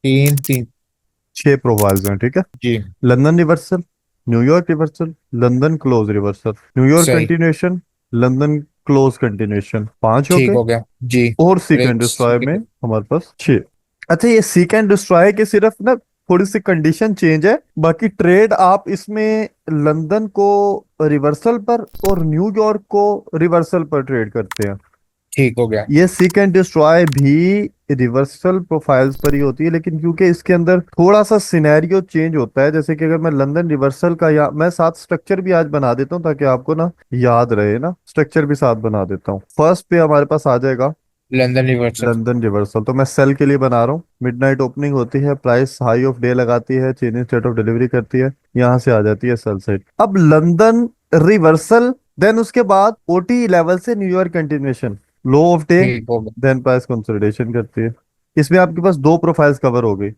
तीन तीन। 6 प्रोफाइल्स हैं, ठीक है। जी। London reversal, New York reversal, London close reversal, New York सही। कंटिन्यूएशन, लंदन क्लोज कंटिन्यूएशन, 5 हो ठीक गए। हो गया। जी। और सीक एंड डिस्ट्रॉय में रेट। हमारे पास 6। अच्छा, ये सीक एंड डिस्ट्रॉय के सिर्फ ना थोड़ी सी कंडीशन चेंज है, बाकी ट्रेड आप इसमें लंदन को रिवर्सल पर और न्यूयॉर्क को रिवर्सल पर ट्रेड करते हैं। ठीक हो गया। ये सीक एंड डिस्ट्रॉय भी रिवर्सल प्रोफाइल्स पर ही होती है, लेकिन क्योंकि इसके अंदर थोड़ा सा सिनेरियो चेंज होता है, जैसे कि अगर मैं लंदन रिवर्सल का या मैं साथ स्ट्रक्चर भी आज बना देता हूँ ताकि आपको ना याद रहे ना, स्ट्रक्चर भी साथ बना देता हूँ। फर्स्ट पे हमारे पास आ जाएगा लंदन रिवर्सल। लंदन रिवर्सल, तो मैं सेल के लिए बना रहा हूँ। मिडनाइट ओपनिंग होती है, प्राइस हाई ऑफ डे लगाती है, चेंजिंग स्टेट ऑफ डिलीवरी करती है, यहाँ से आ जाती है सेल साइड। अब लंदन रिवर्सल, देन उसके बाद ओटी लेवल से New York continuation, low of day, ठीक हो गया। देन प्राइस कंसोलिडेशन करती है। इसमें आपके पास 2 प्रोफाइल्स कवर हो गई।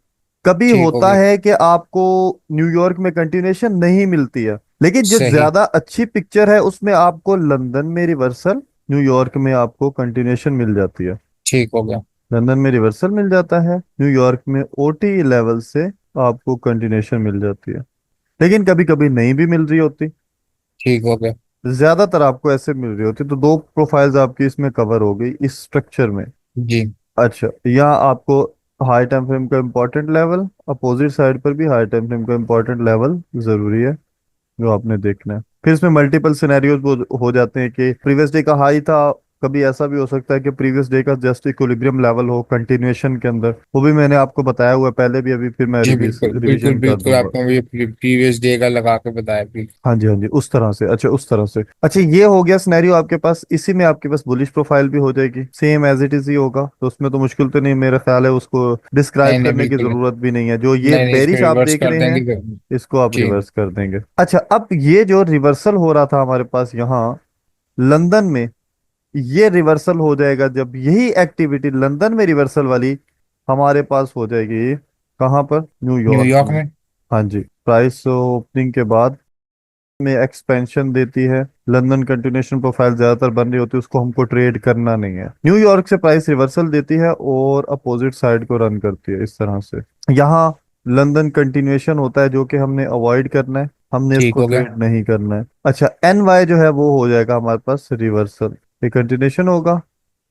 कभी ठीक हो होता गया। है कि आपको न्यूयॉर्क में कंटिन्यूएशन नहीं मिलती है, लेकिन जो सही। ज्यादा अच्छी पिक्चर है उसमें आपको लंदन में रिवर्सल, न्यूयॉर्क में आपको कंटिन्यूएशन मिल जाती है। ठीक हो गया। लंदन में रिवर्सल मिल जाता है, न्यूयॉर्क में ओटी लेवल से आपको कंटिन्यूएशन मिल जाती है, लेकिन कभी कभी नहीं भी मिल रही होती। ठीक हो गया। ज्यादातर आपको ऐसे मिल रही होती, तो 2 प्रोफाइल्स आपकी इसमें कवर हो गई इस स्ट्रक्चर में। जी। अच्छा, यहाँ आपको हाई टाइम फ्रेम का इंपॉर्टेंट लेवल, अपोजिट साइड पर भी हाई टाइम फ्रेम का इंपॉर्टेंट लेवल जरूरी है जो आपने देखना है। फिर इसमें मल्टीपल सिनेरियोज हो जाते हैं कि प्रीवियस डे का हाई था, कभी ऐसा भी हो सकता है कि प्रीवियस डे का जस्ट इक्विलिब्रियम लेवल हो कंटिन्यूएशन के अंदर, वो भी मैंने आपको बताया हुआ है पहले भी, अभी फिर मैं जी बिल्कुल बिल्कुल रिवीजन कर बिल्कुल, दूंगा। आपने मुझे प्रीवियस डे का लगा के बताया भी। हाँ जी, हाँ जी, उस तरह से। अच्छा, उस तरह से। अच्छा, ये हो गया सिनेरियो आपके पास, इसी में आपके पास बुलिश प्रोफाइल भी हो जाएगी, सेम एज इट इज ही होगा, तो उसमें तो मुश्किल तो नहीं, मेरा ख्याल है उसको डिस्क्राइब नहीं नहीं करने की बिल्कुल। जरूरत भी नहीं है। जो ये नहीं नहीं, इसको बेरिश आप रिवर्स देख कर रहे हैं, देंगे। इसको आप जी। रिवर्स कर देंगे। अच्छा, अब ये जो रिवर्सल हो रहा था हमारे पास यहाँ लंदन में, ये रिवर्सल हो जाएगा जब यही एक्टिविटी लंदन में रिवर्सल वाली हमारे पास हो जाएगी कहाँ पर, न्यूयॉर्क न्यूयॉर्क में। में। हाँ जी, प्राइस ओपनिंग के बाद में एक्सपेंशन देती है, लंदन कंटिन्यूएशन प्रोफाइल ज्यादातर बन रही होती है, उसको हमको ट्रेड करना नहीं है। न्यूयॉर्क से प्राइस रिवर्सल देती है और अपोजिट साइड को रन करती है इस तरह से। यहाँ लंदन कंटिन्यूएशन होता है जो कि हमने अवॉइड करना है, हमने ठीक इसको हो गया। ट्रेड नहीं करना है। अच्छा, एन वाई जो है वो हो जाएगा हमारे पास रिवर्सल, ये कंटिन्यूएशन होगा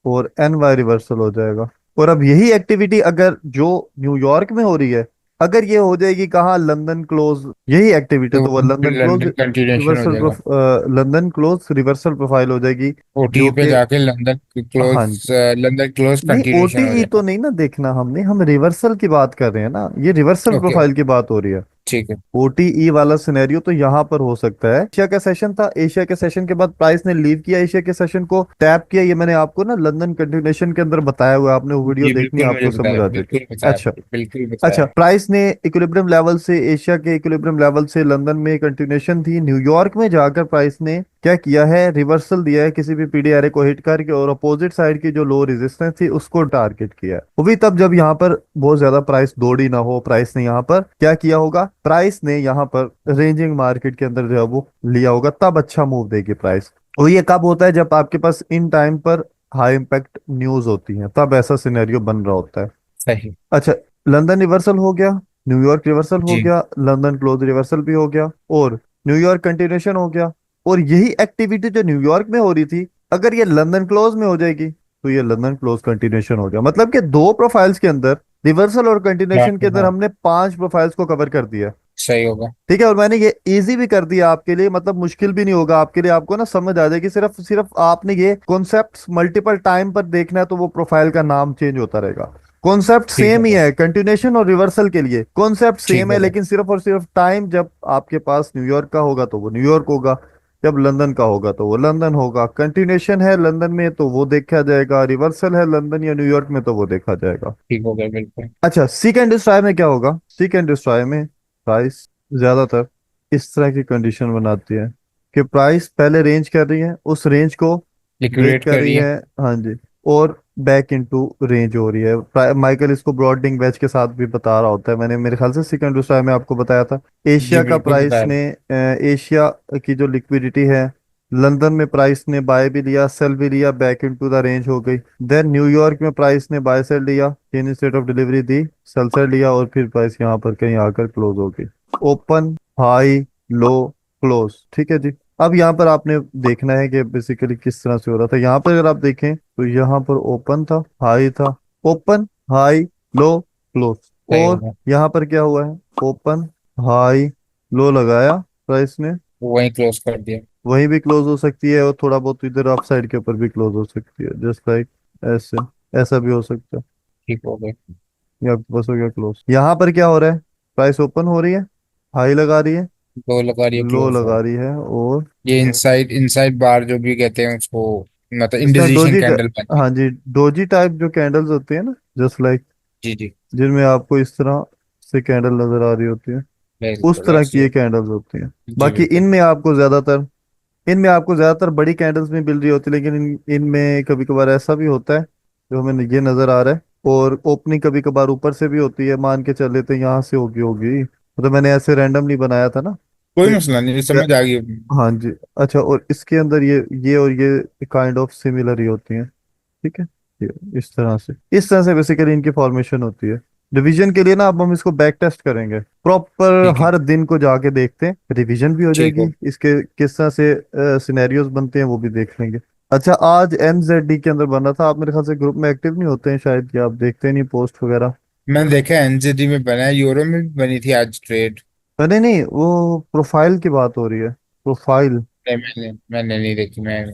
और एन वाई रिवर्सल हो जाएगा। और अब यही एक्टिविटी अगर जो न्यूयॉर्क में हो रही है, अगर ये हो जाएगी कहाँ, लंदन क्लोज, यही एक्टिविटी तो तो वो फिर लंदन क्लोज लंदन कंटिन्यूएशन हो रिवर्सल जाएगा। लंदन क्लोज रिवर्सल प्रोफाइल हो जाएगी, ओटी जो पे कि जाके लंदन हाँ, क्लोज, लंदन क्लोज नहीं कंटिन्यूएशन हो ओटीई तो जाएगा। नहीं ना देखना हमने, हम रिवर्सल की बात कर रहे हैं ना, ये रिवर्सल ओके। प्रोफाइल की बात हो रही है। ठीक है। ओटीई वाला सिनेरियो तो यहाँ पर हो सकता है। एशिया का सेशन था, एशिया के सेशन के बाद प्राइस ने लीव किया, एशिया के सेशन को टैप किया, ये मैंने आपको ना लंदन कंटिन्यूएशन के अंदर बताया हुआ है, आपने वो वीडियो जी देखनी है, बिल्कुल मुझे आपको समझ बताया, आ जाएगी। बिल्कुल बताया, अच्छा। बिल्कुल अच्छा, बताया। प्राइस ने इक्विलिब्रियम लेवल से, एशिया के इक्विलिब्रियम लेवल से लंदन में कंटिन्यूएशन थी, न्यूयॉर्क में जाकर प्राइस ने क्या किया है, रिवर्सल दिया है किसी भी पीडीआरए को हिट करके, और अपोजिट साइड की जो लो रेजिस्टेंस थी उसको टारगेट किया है। वो भी तब जब यहाँ पर बहुत ज्यादा प्राइस दौड़ी ना हो, प्राइस ने यहाँ पर क्या किया होगा, प्राइस ने यहाँ पर रेंजिंग मार्केट के अंदर जो है वो लिया होगा, तब अच्छा मूव देगी प्राइस। और ये कब होता है, जब आपके पास इन टाइम पर हाई इम्पैक्ट न्यूज होती है, तब ऐसा सिनेरियो बन रहा होता है। सही। अच्छा, लंदन रिवर्सल हो गया, न्यूयॉर्क रिवर्सल हो जी। गया, लंदन क्लोज रिवर्सल भी हो गया, और न्यूयॉर्क कंटिन्यूएशन हो गया। और यही एक्टिविटी जो न्यूयॉर्क में हो रही थी, अगर ये लंदन क्लोज में हो जाएगी तो ये लंदन क्लोज कंटिन्यूएशन हो गया, मतलब कि 2 प्रोफाइल्स के अंदर, रिवर्सल और कंटिन्यूएशन के अंदर हाँ। हमने 5 प्रोफाइल्स को कवर कर दिया। सही होगा। ठीक है, और मैंने ये इजी भी कर दिया आपके लिए, मतलब मुश्किल भी नहीं होगा आपके लिए, आपको ना समझ आ जाएगी, सिर्फ सिर्फ आपने ये कॉन्सेप्ट मल्टीपल टाइम पर देखना है, तो वो प्रोफाइल का नाम चेंज होता रहेगा। कॉन्सेप्ट ठीक सेम ही होगा। है, कंटिन्यूएशन और रिवर्सल के लिए कॉन्सेप्ट ठीक सेम है, होगा। लेकिन सिर्फ और सिर्फ टाइम, जब आपके पास न्यूयॉर्क का होगा तो वो न्यूयॉर्क होगा, जब लंदन का होगा तो वो लंदन होगा। कंटिन्यूएशन है लंदन में तो वो देखा जाएगा, रिवर्सल है लंदन या न्यूयॉर्क में तो वो देखा जाएगा। ठीक होगा बिल्कुल। अच्छा, सीक एंड डिस्ट्रॉय में क्या होगा, सीक एंड डिस्ट्रॉय में प्राइस ज्यादातर इस तरह की कंडीशन बनाती है कि प्राइस पहले रेंज कर रही है, उस रेंज को ब्रेक लिक्विडेट कर रही करिए। है, हाँ जी, और बैक इनटू रेंज हो रही है। माइकल इसको ब्रॉडनिंग वेज के साथ भी बता रहा होता है, मैंने मेरे ख्याल से सेकंड दूसरा में आपको बताया था। जी एशिया का बिल्कुल प्राइस बताया। ने एशिया की जो लिक्विडिटी है लंदन में प्राइस ने बाय भी लिया, सेल भी लिया, बैक इनटू द रेंज हो गई। देन न्यूयॉर्क में प्राइस ने बाय सेल लिया, चेन स्टेट ऑफ डिलीवरी दी, सेल सेल लिया, और फिर प्राइस यहाँ पर कहीं आकर क्लोज हो गई। ओपन, हाई, लो, क्लोज, ठीक है जी। अब यहाँ पर आपने देखना है कि बेसिकली किस तरह से हो रहा था। यहाँ पर अगर आप देखें तो यहाँ पर ओपन था, हाई था, ओपन, हाई, लो, क्लोज। सही और होगा। यहाँ पर क्या हुआ है, ओपन, हाई, लो लगाया प्राइस ने, वही क्लोज कर दिया। वहीं भी क्लोज हो सकती है, और थोड़ा बहुत इधर अप साइड के ऊपर भी क्लोज हो सकती है, जस्ट लाइक ऐसे। ऐसा भी हो सकता है। ठीक हो गया। ये आपके पास हो गया क्लोज। यहाँ पर क्या हो रहा है, प्राइस ओपन हो रही है, हाई लगा रही है, दो लगा रही है, लो क्लोज हो। लगा रही है, और ये इनसाइड इनसाइड बार जो भी कहते हैं उसको, मतलब इस तरह इंडिसीशन कैंडल बन गई। हाँ जी, डोजी टाइप जो कैंडल्स होती है ना, जस्ट लाइक, जी जी। जिनमें आपको इस तरह से कैंडल नजर आ रही होती है, उस बिल्कुल तरह की ऐसे ये ही। कैंडल्स होती हैं। जी बाकी बिल्कुल। इनमें आपको ज्यादातर बड़ी कैंडल्स में मिल रही होती है, लेकिन इनमें कभी कभार ऐसा भी होता है जो हमें ये नजर आ रहा है। और ओपनिंग कभी कभार ऊपर से भी होती है, मान के चल लेते हैं यहाँ से होगी होगी, तो मैंने ऐसे रैंडमली बनाया था ना। कोई तो मसला नहीं, क्या- समझ आ गई। हाँ जी। अच्छा, और इसके अंदर ये और ये काइंड ऑफ सिमिलर ही होती हैं, ठीक है। ये इस तरह से बेसिकली इनकी फॉर्मेशन होती है। रिवीजन के लिए ना अब हम इसको बैक टेस्ट करेंगे प्रॉपर, ठीक है। हर दिन को जाके देखते हैं, रिवीजन भी हो ठीक जाएगी, हो। इसके किस तरह से सिनेरियोज बनते हैं वो भी देख लेंगे। अच्छा, आज एनजेडी के अंदर बना था, आप मेरे ख्याल से ग्रुप में एक्टिव नहीं होते हैं शायद, कि आप देखते नहीं पोस्ट वगैरह। मैंने देखा एनजेडी में बना है, यूरो में भी बनी थी आज ट्रेड। अरे नहीं, वो प्रोफाइल की बात हो रही है, प्रोफाइल। नहीं, मैंने नहीं देखी मैं।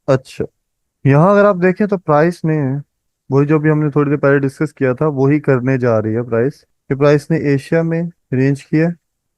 अच्छा, यहाँ अगर आप देखें तो प्राइस ने, वही जो भी हमने थोड़ी देर पहले डिस्कस किया था वही करने जा रही है प्राइस, कि प्राइस ने एशिया में रेंज किया।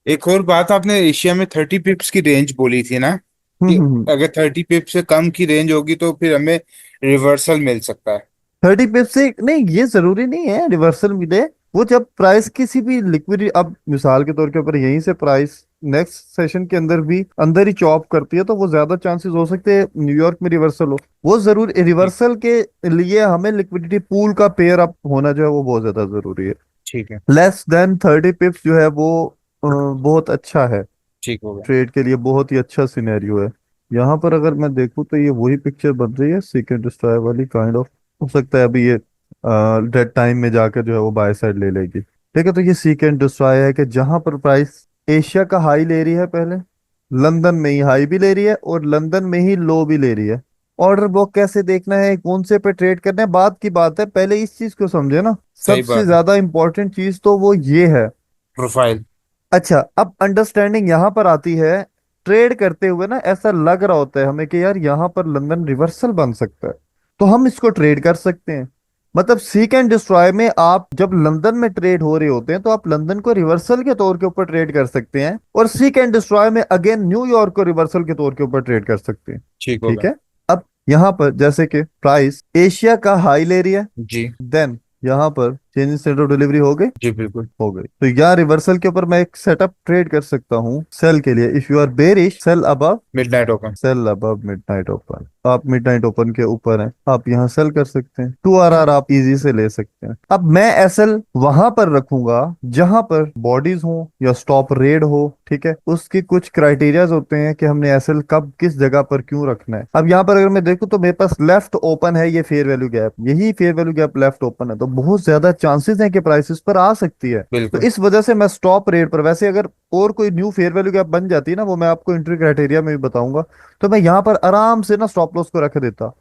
एक और बात, आपने एशिया में 30 पिप्स की रेंज बोली थी ना, कि हम्म। अगर 30 पिप से कम की रेंज होगी तो फिर हमें रिवर्सल मिल सकता है। 30 पिप से नहीं, ये जरूरी नहीं है रिवर्सल मिले। वो जब प्राइस किसी भी लिक्विड, अब मिसाल के तौर के ऊपर यहीं से प्राइस नेक्स्ट सेशन के अंदर भी अंदर ही चॉप करती है, तो वो ज्यादा चांसेस हो सकते हैं न्यूयॉर्क में रिवर्सल हो। वो जरूर ठीक। रिवर्सल के लिए हमें लिक्विडिटी पूल का पेयर अप होना जो है वो बहुत ज्यादा जरूरी है। ठीक है। लेस देन 30 पिप्स जो है वो बहुत अच्छा है, ठीक हो गया। ट्रेड के लिए बहुत ही अच्छा सिनेरियो है। यहाँ पर अगर मैं देखूँ तो ये वही पिक्चर बन रही है, सीक्रेट डिस्ट्रॉय वाली काइंड ऑफ। हो सकता है अभी ये डेड टाइम में जाकर जो है वो बाय साइड ले लेगी। ठीक है, तो ये सीक्रेट डिस्ट्रॉय है कि जहां पर प्राइस एशिया का हाई ले रही है पहले, लंदन में ही हाई भी ले रही है और लंदन में ही लो भी ले रही है। ऑर्डर ब्लॉक कैसे देखना है, कौन से पे ट्रेड करना है, बात की बात है, पहले इस चीज को समझे ना। सही सबसे बात है। ज्यादा इंपॉर्टेंट चीज तो वो ये है। प्रोफाइल। अच्छा, अब अंडरस्टैंडिंग यहाँ पर आती है। ट्रेड करते हुए ना ऐसा लग रहा होता है हमें कि यार यहाँ पर लंदन रिवर्सल बन सकता है, तो हम इसको ट्रेड कर सकते हैं। मतलब सीक एंड डिस्ट्रॉय में आप जब लंदन में ट्रेड हो रहे होते हैं तो आप लंदन को रिवर्सल के तौर के ऊपर ट्रेड कर सकते हैं, और सीक एंड डिस्ट्रॉय में अगेन न्यूयॉर्क को रिवर्सल के तौर के ऊपर ट्रेड कर सकते हैं। ठीक हो ठीक गया। है। अब यहाँ पर जैसे कि प्राइस एशिया का हाई ले रही है, जी। देन यहाँ पर change in state of delivery हो गई, जी बिल्कुल। हो गई, तो यहाँ रिवर्सल के ऊपर मैं एक सेटअप ट्रेड कर सकता हूँ सेल के लिए। If you are bearish, sell above, midnight open. Sell above midnight open. आप मिडनाइट ओपन के ऊपर हैं, आप यहाँ सेल कर सकते हैं, 2 RR आप इजी से ले सकते हैं। अब मैं एसएल वहां पर रखूंगा जहां पर बॉडीज हो या स्टॉप रेड हो, ठीक है। उसकी कुछ क्राइटेरियाज होते हैं कि हमने एसएल कब किस जगह पर क्यों रखना है। अब यहाँ पर अगर मैं देखूं तो मेरे पास लेफ्ट ओपन है ये फेयर वैल्यू गैप, यही fair value gap left open है, तो बहुत ज्यादा चांसेस हैं कि प्राइसेस पर आ सकती है। तो बिल्कुल। इस वजह से मैं स्टॉप रेट पर, वैसे अगर और कोई न्यू फेयर वैल्यू गैप बन जाती है ना, वो मैं आपको एंट्री क्राइटेरिया में भी बताऊंगा, तो मैं यहाँ पर आराम से ना स्टॉप लॉस को रख देता।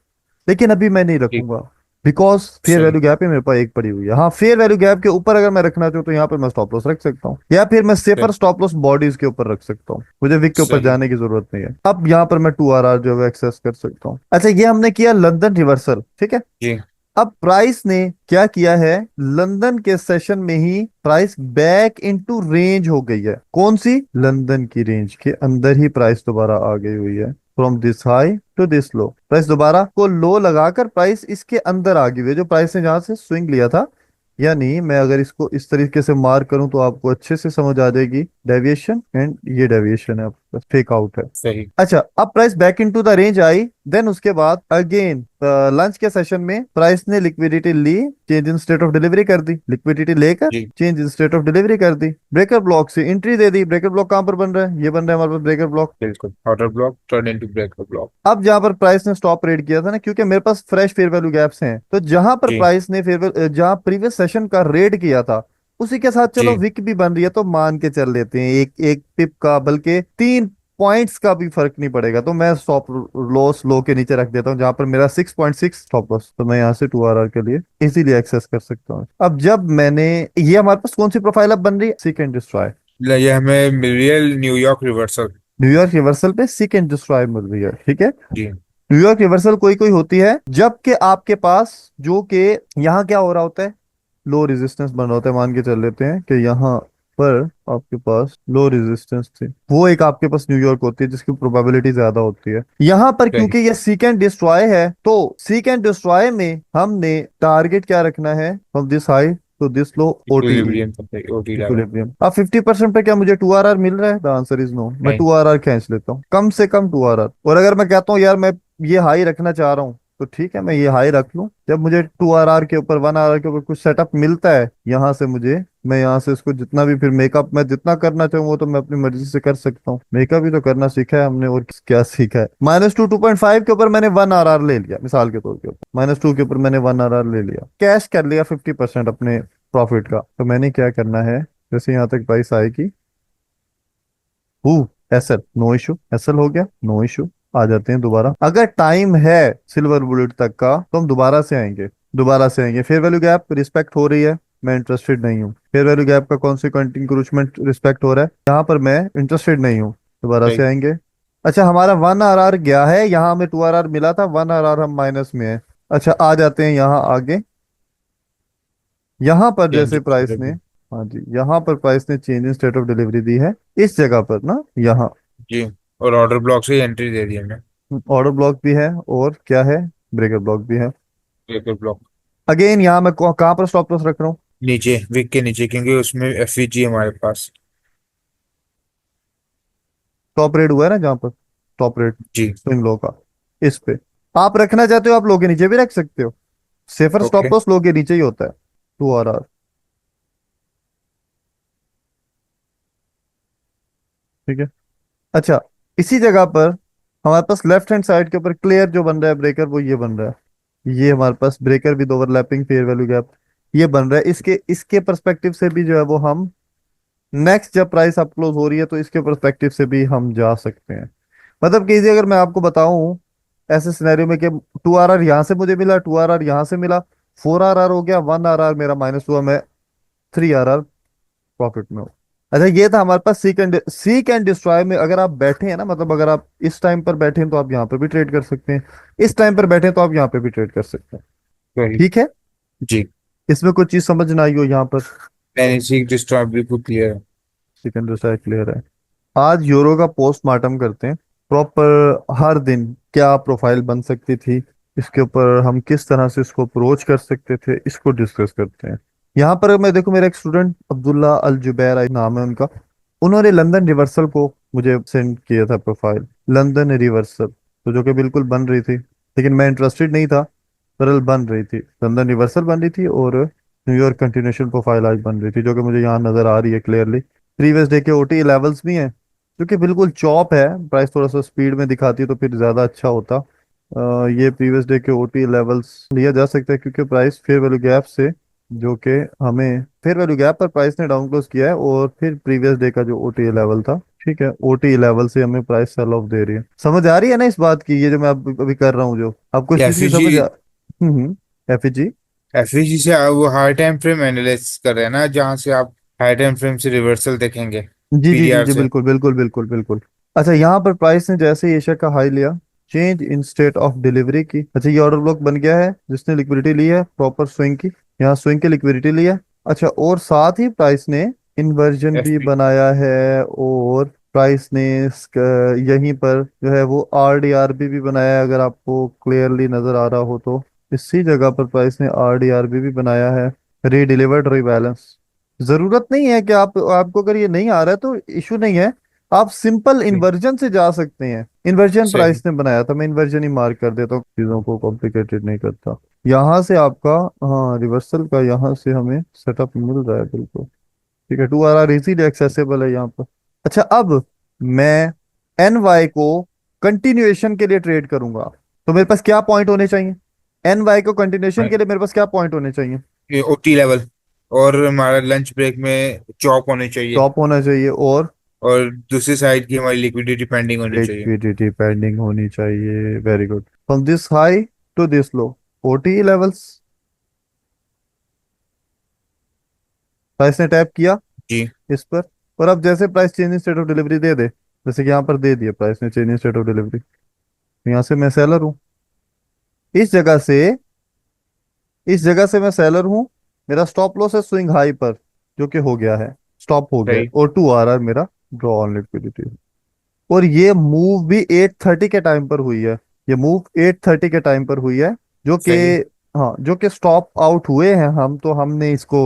लेकिन अभी मैं नहीं ठीक। रखूंगा, बिकॉज फेयर सही। वैल्यू गैप है मेरे पास एक पड़ी हुई है। हाँ, फेयर वैल्यू गैप के ऊपर अगर मैं रखना चाहूँ तो यहाँ पर मैं स्टॉप लॉस रख सकता हूँ, या फिर मैं सेफर सही। स्टॉप लॉस बॉडीज के ऊपर रख सकता हूँ, मुझे विक के ऊपर सही। जाने की जरूरत नहीं है। अब यहाँ पर मैं 2 RR जो है एक्सेस कर सकता हूँ। अच्छा, ये हमने किया लंदन रिवर्सल, ठीक है। जी। अब प्राइस ने क्या किया है, लंदन के सेशन में ही प्राइस बैक इनटू रेंज हो गई है। कौन सी, लंदन की रेंज के अंदर ही प्राइस दोबारा आ गई हुई है। From this high to this low, price दोबारा को लो लगाकर प्राइस इसके अंदर आ गई हुई है, जो प्राइस ने जहां से स्विंग लिया था। यानी मैं अगर इसको इस तरीके से मार्क करूं तो आपको अच्छे से समझ आ जाएगी डेविएशन, एंड ये डेविएशन है। बस फेक आउट है। सही। अच्छा, अब price back into the range आई, देन उसके बाद अगेन लंच के सेशन में प्राइस ने लिक्विडिटी ली, change in state of delivery कर दी, लिक्विडिटी लेकर जी। Change in state of delivery कर दी, ब्रेकर ब्लॉक से एंट्री दे दी। ब्रेकर ब्लॉक कहाँ पर बन रहा है? ये बन रहा है हमारे पास ब्रेकर ब्लॉक। बिल्कुल, order block turn into breaker block. अब जहां पर प्राइस ने स्टॉप रेट किया था ना, क्योंकि मेरे पास फ्रेश फेयर वैल्यू गैप्स हैं, तो जहां पर जी। प्राइस ने फेयर जहां प्रीवियस सेशन का रेट किया था उसी के साथ चलो जी। विक भी बन रही है, तो मान के चल लेते हैं एक एक पिप का, बल्कि 3 पॉइंट्स का भी फर्क नहीं पड़ेगा, तो मैं स्टॉप लॉस लो के नीचे रख देता हूँ, जहां पर मेरा 6.6 स्टॉप लॉस, तो मैं यहाँ से 2 RR के लिए इजीली एक्सेस कर सकता हूँ। अब जब मैंने, ये हमारे पास कौन सी प्रोफाइल अब बन रही है? Seek and destroy. ये हमें मिल रही है न्यूयॉर्क रिवर्सल। न्यूयॉर्क रिवर्सल पे सीक एंड डिस्ट्रॉय मिल रही है, ठीक है। जी। न्यूयॉर्क रिवर्सल कोई कोई होती है जबकि आपके पास, जो कि यहाँ क्या हो रहा होता है, लो रेजिस्टेंस बन रहा होता है। मान के चल लेते हैं कि यहाँ पर आपके पास लो रेजिस्टेंस थी, वो एक आपके पास न्यूयॉर्क होती है जिसकी प्रोबेबिलिटी ज्यादा होती है। यहाँ पर सही। क्योंकि ये सीक एंड डिस्ट्रॉय है, तो सीक एंड डिस्ट्रॉय में हमने टारगेट क्या रखना है? From this high to this low, OTE, equilibrium OT level. Equilibrium. अब 50% पे क्या मुझे 2 RR मिल रहा है? The answer is no. मैं नहीं। 2 RR खींच लेता हूँ, कम से कम 2 RR। और अगर मैं कहता हूँ यार मैं ये हाई रखना चाह रहा हूँ, तो ठीक है, मैं ये हाई रख लूँ। जब मुझे 2 RR के ऊपर 1 RR के ऊपर कुछ सेटअप मिलता है यहाँ से मुझे, मैं यहाँ से इसको जितना भी फिर मेकअप मैं जितना करना चाहूँ वो तो मैं अपनी मर्जी से कर सकता हूँ। मेकअप भी तो करना सीखा है हमने, और क्या सीखा है? -2 2.5 के ऊपर मैंने 1 RR ले लिया, मिसाल के तौर के ऊपर -2 के ऊपर मैंने 1 RR ले लिया, कैश कर लिया 50% अपने प्रॉफिट का। तो मैंने क्या करना है, जैसे यहाँ तक प्राइस आएगी, हु एसएल, नो इशू, एसएल हो गया, नो इशू। आ जाते हैं दोबारा, अगर टाइम है सिल्वर बुलेट तक का तो हम दोबारा से आएंगे, दोबारा से आएंगे। फेयर वैल्यू गैप रिस्पेक्ट हो रही है, मैं इंटरेस्टेड नहीं हूँ। फेयर वैल्यू गैप का कॉन्सिक्वेंट इंक्रोचमेंट रिस्पेक्ट हो रहा है, यहाँ पर मैं इंटरेस्टेड नहीं हूँ। दोबारा से सही। आएंगे। अच्छा, हमारा 1 RR गया है, यहाँ हमें 2 RR मिला था, 1 RR हम माइनस में है। अच्छा, आ जाते हैं यहाँ आगे। यहाँ पर चेंज। जैसे प्राइस ने, हाँ जी, यहाँ पर प्राइस ने change in state of delivery दी है, इस जगह पर ना, यहाँ जी। और ऑर्डर ब्लॉक से एंट्री दे दी हमने। ऑर्डर ब्लॉक भी है, और क्या है, ब्रेकर ब्लॉक भी है। Breaker block. अगेन यहाँ मैं कहाँ पर स्टॉप लॉस रख रहा हूँ? नीचे, विक के नीचे, क्योंकि उसमें एफवीजी हमारे पास। टॉप रेट हुआ है ना जहाँ पर, टॉप रेट जी। स्विंग लो का, इस पे आप रखना चाहते हो, आप लो के नीचे भी रख सकते हो। Safer okay. स्टॉप लॉस लो के नीचे ही होता है, 2 RR, ठीक है। अच्छा, इसी जगह पर हमारे पास लेफ्ट हैंड साइड के ऊपर क्लियर जो बन रहा है ब्रेकर, वो ये बन रहा है। ये हमारे पास breaker with overlapping fair value gap ये बन रहा है। इसके इसके पर्सपेक्टिव से भी जो है वो हम नेक्स्ट जब प्राइस अप क्लोज हो रही है तो इसके पर्सपेक्टिव से भी हम जा सकते हैं। मतलब कि अगर मैं आपको बताऊं ऐसे सिनेरियो में कि 2 RR यहाँ से मुझे मिला, 2 RR यहाँ से मिला, 4 RR हो गया, 1 RR मेरा माइनस हुआ, मैं 3 RR प्रॉफिट में हूँ। अच्छा, ये था हमारे पास सीक एंड डिस्ट्रॉय में। अगर आप बैठे हैं ना, मतलब अगर आप इस टाइम पर बैठे हैं तो आप यहाँ पे भी ट्रेड कर सकते हैं, इस टाइम पर बैठे हैं तो आप यहाँ पे भी ट्रेड कर सकते हैं, सही। ठीक है। जी। इसमें कोई चीज समझ ना आई हो यहाँ पर? एनएससी डिस्ट्रॉय बिल्कुल क्लियर है। सीक एंड डिस्ट्रॉय क्लियर है। आज यूरो का पोस्टमार्टम करते हैं प्रॉपर, हर दिन क्या प्रोफाइल बन सकती थी, इसके ऊपर हम किस तरह से इसको अप्रोच कर सकते थे, इसको डिस्कस करते हैं। यहाँ पर मैं देखो, मेरा एक स्टूडेंट अब्दुल्ला अल जुबैर नाम है उनका, उन्होंने लंदन रिवर्सल को मुझे सेंड किया था प्रोफाइल, लंदन रिवर्सल, तो जो कि बिल्कुल बन रही थी, लेकिन मैं इंटरेस्टेड नहीं था। सरल बन रही थी, लंदन रिवर्सल बन रही थी, और न्यूयॉर्क कंटिन्यूएशन प्रोफाइल आज बन रही थी, जो कि मुझे यहाँ नजर आ रही है क्लियरली। प्रीवियस डे के ओटी लेवल्स भी हैं, जो कि बिल्कुल चॉप है। प्राइस थोड़ा सा स्पीड में दिखाती तो फिर ज़्यादा अच्छा होता। ये प्रीवियस डे के ओटी लेवल्स लिया जा सकता है, क्योंकि प्राइस फेयर वैल्यू गैप से, जो कि हमें फेयर वैल्यू गैप पर प्राइस ने डाउन क्लोज किया है, और फिर प्रीवियस डे का जो ओटी लेवल था, ठीक है, ओटी लेवल से हमें प्राइस सेल ऑफ दे रही है। समझ आ रही है ना इस बात की? ये जो मैं अभी कर रहा हूँ, जो आपको इस चीज़ की एफवीजी। समझ आ। एफजी। एफवीजी से वो हाई टाइम फ्रेम एनालिसिस कर रहे हैं ना, जहां से आप हाई टाइम फ्रेम से रिवर्सल देखेंगे। जी जी जी पीडीआर जी, से। बिल्कुल बिल्कुल बिल्कुल बिल्कुल। अच्छा, यहाँ पर प्राइस ने जैसे ही एशिया का हाई लिया, change in state of delivery की। अच्छा, ये ऑर्डर ब्लॉक बन गया है जिसने लिक्विडिटी ली है प्रॉपर स्विंग की, यहाँ स्विंग की लिक्विडिटी ली है। अच्छा, और साथ ही प्राइस ने इन्वर्जन भी एफपी। बनाया है, और प्राइस ने यहीं पर जो है वो RDRB भी बनाया है, अगर आपको क्लियरली नजर आ रहा हो तो। इसी जगह पर प्राइस ने RDRB भी बनाया है, रीडिलीवर्ड रीबैलेंस। जरूरत नहीं है कि आपको अगर ये नहीं आ रहा है तो इशू नहीं है, आप सिंपल जी, इन्वर्जन से जा सकते हैं। इन्वर्जन सही। प्राइस ने बनाया था, मैं इन्वर्जन ही मार्क कर देता हूँ, चीजों को कॉम्प्लिकेटेड नहीं करता। यहाँ से आपका, हाँ रिवर्सल का यहाँ से हमें सेटअप मिल रहा है बिल्कुल। ठीक है, 2 RR इजीली एक्सेसिबल है यहाँ पर। अच्छा, अब मैं NY को कंटिन्यूएशन के लिए ट्रेड करूंगा, तो मेरे पास क्या पॉइंट होने चाहिए? NY को कंटिन्यूएशन के लिए मेरे पास क्या पॉइंट होने चाहिए? ओटी लेवल, और हमारा लंच ब्रेक में चॉप होने चाहिए, टॉप होना चाहिए, और और दूसरी साइड की हमारी लिक्विडिटी पेंडिंग होनी चाहिए। लिक्विडिटी पेंडिंग होनी चाहिए। Very good. From this high to this low, OTE levels. Price ने टैप किया जी, इस पर, और अब जैसे price change in state of delivery दे दे, जैसे कि यहाँ पर दे दिया प्राइस ने change in state of delivery, तो यहाँ से मैं सेलर हूँ। इस जगह से, इस जगह से मैं सेलर हूँ। मेरा स्टॉप लॉस है स्विंग हाई पर, जो कि हो गया है, स्टॉप हो गया है, सही, और 2 RR मेरा ड्रॉ ऑन लिक्विडिटी। और ये मूव भी 8:30 के टाइम पर हुई है। ये मूव 8:30 के टाइम पर हुई है, जो कि, सही। हाँ जो कि स्टॉप आउट हुए हैं हम, तो हमने इसको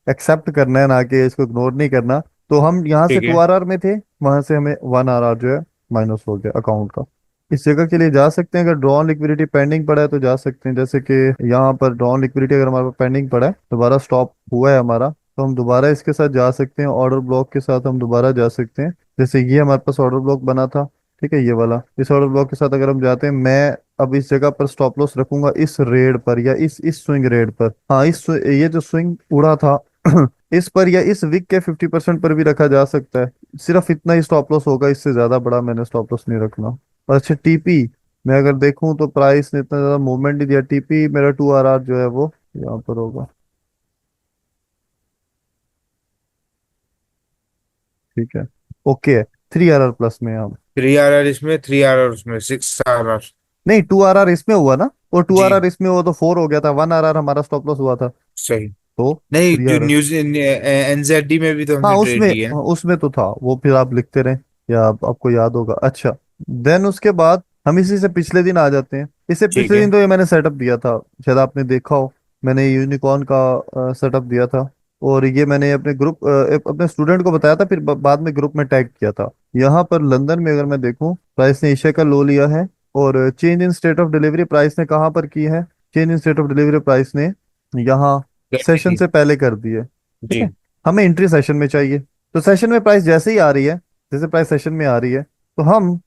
एक्सेप्ट करना है, ना कि इसको इग्नोर नहीं करना। तो हम यहाँ से ठीक टू है। आर आर में थे, वहां से हमें 1 RR जो है माइनस हो गया अकाउंट का। इस जगह के लिए जा सकते हैं, अगर ड्रॉन लिक्विडिटी पेंडिंग पड़ा है तो जा सकते हैं, जैसे कि यहाँ पर ड्रॉन लिक्विडिटी अगर हमारे पास पेंडिंग पड़ा है, दोबारा स्टॉप हुआ है हमारा, तो हम दोबारा इसके साथ जा सकते हैं, ऑर्डर ब्लॉक के साथ हम दोबारा जा सकते हैं। जैसे ये हमारे पास ऑर्डर ब्लॉक बना था, ठीक है, ये वाला, इस ऑर्डर ब्लॉक के साथ अगर हम जाते हैं, मैं अब इस जगह पर स्टॉप लॉस रखूंगा इस रेड पर, या इस स्विंग रेड पर, हाँ ये जो स्विंग उड़ा था इस पर, या इस विक के 50% पर भी रखा जा सकता है। सिर्फ इतना ही स्टॉप लॉस होगा, इससे ज्यादा बड़ा मैंने स्टॉप लॉस नहीं रखना। और अच्छा, टीपी मैं अगर देखूं तो प्राइस ने इतना ज्यादा मूवमेंट नहीं दिया, टीपी मेरा 2 RR जो है वो यहाँ पर होगा। ठीक है, ओके, 3 RR प्लस में हम, 3 RR इसमें, 3 RR उसमें, 6 RR। नहीं 2 RR इसमें हुआ ना, और टू आर जी, आर इसमें हुआ तो 4 हो गया था, 1 RR हमारा स्टॉप लॉस हुआ था, सही। तो नहीं, थ्री जो आर न्यूज एनजेडी में भी तो हाँ हमने ट्रेड उसमें, लिया है। हाँ, उसमें तो था वो, फिर आप लिखते रहे, या आपको याद होगा। अच्छा, देन उसके बाद हम इसी से पिछले दिन आ जाते हैं। इससे ठीक पिछले है। दिन तो ये मैंने सेटअप दिया था, शायद आपने देखा हो, मैंने यूनिकॉर्न का सेटअप दिया था, और ये मैंने अपने ग्रुप, अपने स्टूडेंट को बताया था, फिर बाद में ग्रुप में टैग किया था। यहाँ पर लंदन में अगर मैं देखूँ, प्राइस ने एशिया का लो लिया है, और change in state of delivery price ने कहाँ पर की है? Change in state of delivery price ने यहाँ गर्मी सेशन थी। से पहले कर दी है। ठीक है, जी, हमें एंट्री सेशन में चाहिए, तो सेशन में प्राइस जैसे ही आ रही है, जैसे प्राइस सेशन में आ रही है, तो हम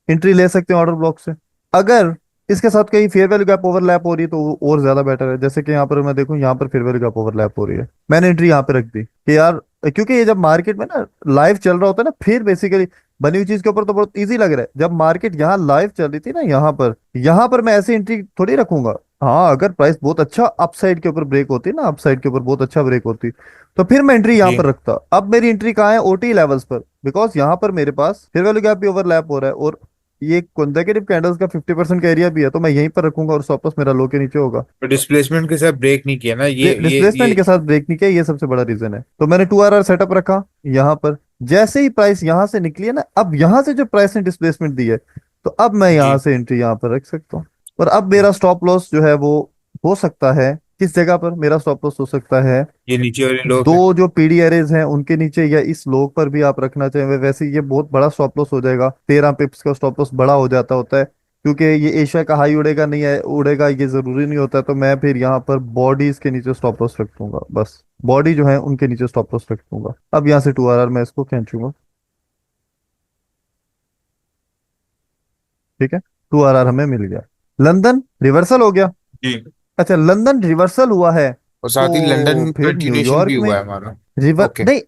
एंट्री ले सकते हैं ऑर्डर ब्लॉक से। अगर इसके साथ कहीं फेयर वैल्यू गैप ओवरलैप हो रही है तो वो और ज्यादा बेटर है। जैसे कि यहाँ पर मैं देखूं, यहाँ पर फेयर वैल्यू गैप ओवरलैप हो रही है, मैंने एंट्री यहाँ पे रख दी कि यार, क्योंकि ये जब मार्केट में ना लाइव चल रहा होता है ना, फिर बेसिकली बनी हुई चीज के ऊपर तो बहुत इजी लग रहा है। जब मार्केट यहाँ लाइव चल रही थी ना, यहाँ पर मैं ऐसी एंट्री थोड़ी रखूंगा। हाँ, अगर प्राइस बहुत अच्छा अपसाइड के ऊपर ब्रेक होती ना, अपसाइड के ऊपर बहुत अच्छा ब्रेक होती, तो फिर मैं एंट्री यहाँ जी, पर रखता। अब मेरी एंट्री कहाँ है? OT लेवल्स पर, बिकॉज यहाँ पर मेरे पास फेयर वैल्यू गैप भी ओवरलैप हो रहा है, और ये कंसेक्यूटिव कैंडल्स का 50% का एरिया भी है, तो मैं यहीं पर रखूंगा, और स्टॉप लॉस मेरा लो के नीचे होगा। तो डिस्प्लेसमेंट के साथ ब्रेक नहीं किया ना, ये डिस्प्लेसमेंट के साथ ब्रेक नहीं किया, ये सबसे बड़ा रीजन है। तो मैंने 2 RR सेटअप रखा यहाँ पर। जैसे ही प्राइस यहाँ से निकली है ना, अब यहाँ से जो प्राइस ने डिस्प्लेसमेंट दी है, तो अब मैं यहाँ जी, से एंट्री यहाँ पर रख सकता हूँ। और अब मेरा स्टॉप लॉस जो है वो हो सकता है, किस जगह पर मेरा स्टॉप लॉस हो सकता है? ये नीचे वाली लो दो पे। जो पीडी एरेज हैं उनके नीचे, या इस लो पर भी आप रखना चाहें। वैसे ये बहुत बड़ा स्टॉप लॉस हो जाएगा, 13 पिप्स का स्टॉप लॉस बड़ा हो जाता होता है, क्योंकि ये एशिया का हाई उड़ेगा नहीं है, उड़ेगा ये जरूरी नहीं होता। तो मैं फिर यहाँ पर बॉडीज के नीचे स्टॉप लॉस रख दूंगा, बस बॉडी जो है उनके नीचे स्टॉप लॉस रख दूंगा। अब यहाँ से 2 RR मैं इसको खींचूंगा। ठीक है, 2 RR हमें मिल गया। लंदन रिवर्सल हो गया। जी, अच्छा, लंदन रिवर्सल हुआ है, और साथ ही तो लंदन फिर कंटिन्यूएशन भी न्यूयॉर्क में हुआ है हमारा। ओके, नहीं,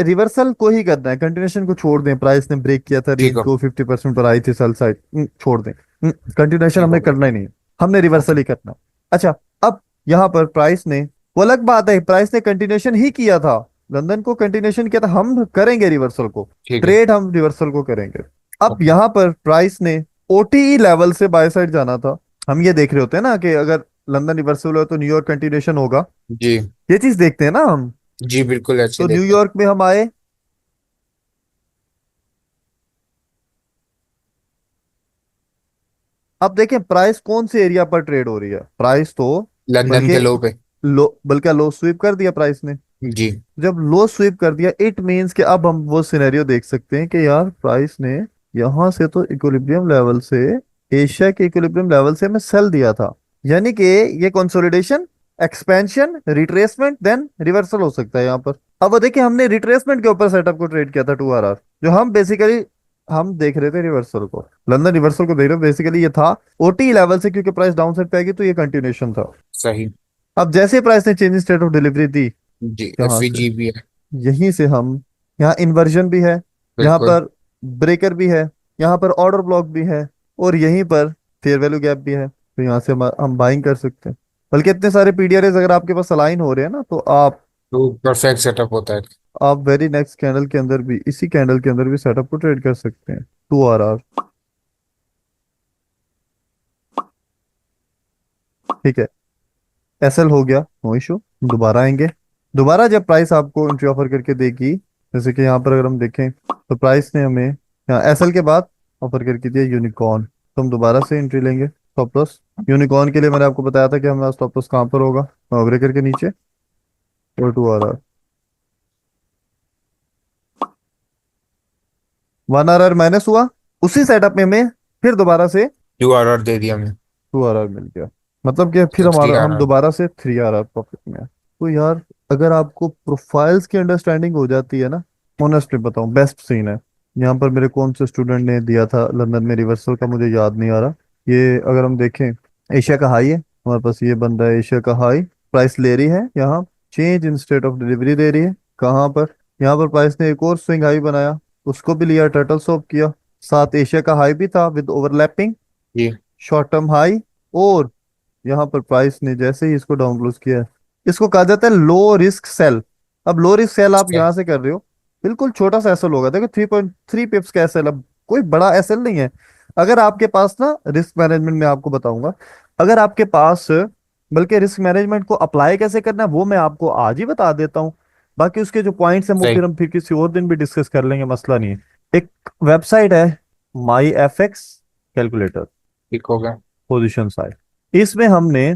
रिवर्सल को ही करना है, कंटिन्यूएशन को छोड़ दें। प्राइस ने ब्रेक किया था ठीक रेंज हो, को, 50% पर आई थी सेल साइड, छोड़ दें। कंटिन्यूएशन ठीक हमने हो गया। करना ही नहीं है, हमने रिवर्सल ओके, ही करना है। अच्छा, अब यहाँ पर प्राइस ने, वो अलग बात है, प्राइस ने कंटिन्यूएशन ही किया था, लंदन को कंटिन्यूएशन किया था, हम करेंगे रिवर्सल को, ठीक है। ट्रेड हम रिवर्सल को करेंगे। अब ओके, यहाँ पर प्राइस ने OTE लेवल से बाय साइड जाना था। हम ये देख रहे होते हैं ना कि अगर लंदन रिवर्सल हो तो न्यूयॉर्क कंटिन्यूएशन होगा, जी, ये चीज देखते हैं ना हम। जी, बिल्कुल ऐसे तो देखते हैं। न्यूयॉर्क में हम आए, अब देखें प्राइस कौन से एरिया पर ट्रेड हो रही है। प्राइस तो लंदन बल्कि के लो पे। लो, बल्कि लो स्वीप कर दिया प्राइस ने। जी। जब लो स्वीप कर दिया इट मीन्स कि अब हम वो सिनेरियो देख सकते हैं कि यार प्राइस ने यहां से तो इक्विलिब्रियम लेवल से, एशिया के इक्विलिब्रियम लेवल से हमें सेल दिया था। यानी कि ये consolidation, expansion, retracement then reversal हो सकता है यहाँ पर। अब वो देखिए हमने रिट्रेसमेंट के ऊपर सेटअप को ट्रेड किया था 2 आर, जो हम बेसिकली हम देख रहे थे रिवर्सल को, लंदन रिवर्सल को देख रहे थे। बेसिकली ये था ओटी लेवल से, क्योंकि प्राइस डाउन साइड पे आएगी तो ये कंटिन्यूशन था। सही। अब जैसे प्राइस ने चेंज स्टेट ऑफ डिलीवरी दी जी, यहाँ से, एफवीजी भी है। यहीं से हम, यहाँ इन्वर्जन भी है, यहाँ बिल्कुल। पर ब्रेकर भी है, यहाँ पर ऑर्डर ब्लॉक भी है, और यहीं पर फेयर वैल्यू गैप भी है, तो यहाँ से हम बाइंग कर सकते हैं। बल्कि इतने सारे पीडीआरएस अगर आपके पास अलाइन हो रहे हैं ना, तो तो परफेक्ट सेटअप होता है। आप वेरी नेक्स्ट कैंडल के अंदर भी, इसी कैंडल के अंदर भी सेटअप को ट्रेड कर सकते हैं। 2 आर, ठीक है। एसएल हो गया, नो इशू। दोबारा आएंगे, दोबारा जब प्राइस आपको एंट्री ऑफर करके देगी, जैसे कि यहाँ पर अगर हम देखें तो प्राइस ने हमें यहाँ एसएल के बाद ऑफर करके दिया यूनिकॉर्न, तो हम दोबारा से एंट्री लेंगे। स्टॉप लॉस यूनिकॉर्न के लिए मैंने आपको बताया था कि हमारा स्टॉप लॉस कहाँ पर होगा, ब्रेकर के नीचे, और 2 आर। 1 आर माइनस हुआ, उसी सेटअप में हमें फिर दोबारा से यूआरआर दे दिया मैं। 2 आर मिल गया। मतलब कि फिर तो थ्री हमारा आर हम आर दोबारा से 3 आर प्रॉफिट में है। तो यार अगर आपको प्रोफाइल्स की अंडरस्टैंडिंग हो जाती है ना, ऑनेस्टली बताऊं बेस्ट सीन है। यहाँ पर मेरे कौन से स्टूडेंट ने दिया था लंदन में रिवर्सल का, मुझे याद नहीं आ रहा। ये अगर हम देखें, एशिया का हाई है हमारे पास, ये बंदा है एशिया का हाई, प्राइस ले रही है यहाँ, change in state of delivery दे रही है। कहाँ पर, यहाँ पर प्राइस ने एक और स्विंग हाई बनाया, उसको भी लिया, टर्टल सॉप किया, साथ एशिया का हाई भी था विद ओवरलैपिंग जी। Short term high. और यहाँ पर प्राइस ने जैसे ही इसको डाउन क्लोज किया है, इसको कहा जाता है लो रिस्क सेल। अब लो रिस्क सेल आप यहाँ से कर रहे हो, बिल्कुल छोटा सा एसएल होगा, देखो 3.3 पिप्स का एसएल, अब कोई बड़ा एसएल नहीं है। अगर आपके पास ना रिस्क मैनेजमेंट में आपको बताऊंगा, अगर आपके पास, बल्कि रिस्क मैनेजमेंट को अप्लाई कैसे करना है वो मैं आपको आज ही बता देता हूँ। बाकी उसके जो पॉइंट्स हैं वो सही। फिर हम फिर किसी और दिन भी डिस्कस कर लेंगे, मसला नहीं है। एक वेबसाइट है माई एफ एक्स कैलकुलेटर, ठीक हो गया। पोजिशन साइट, इसमें हमने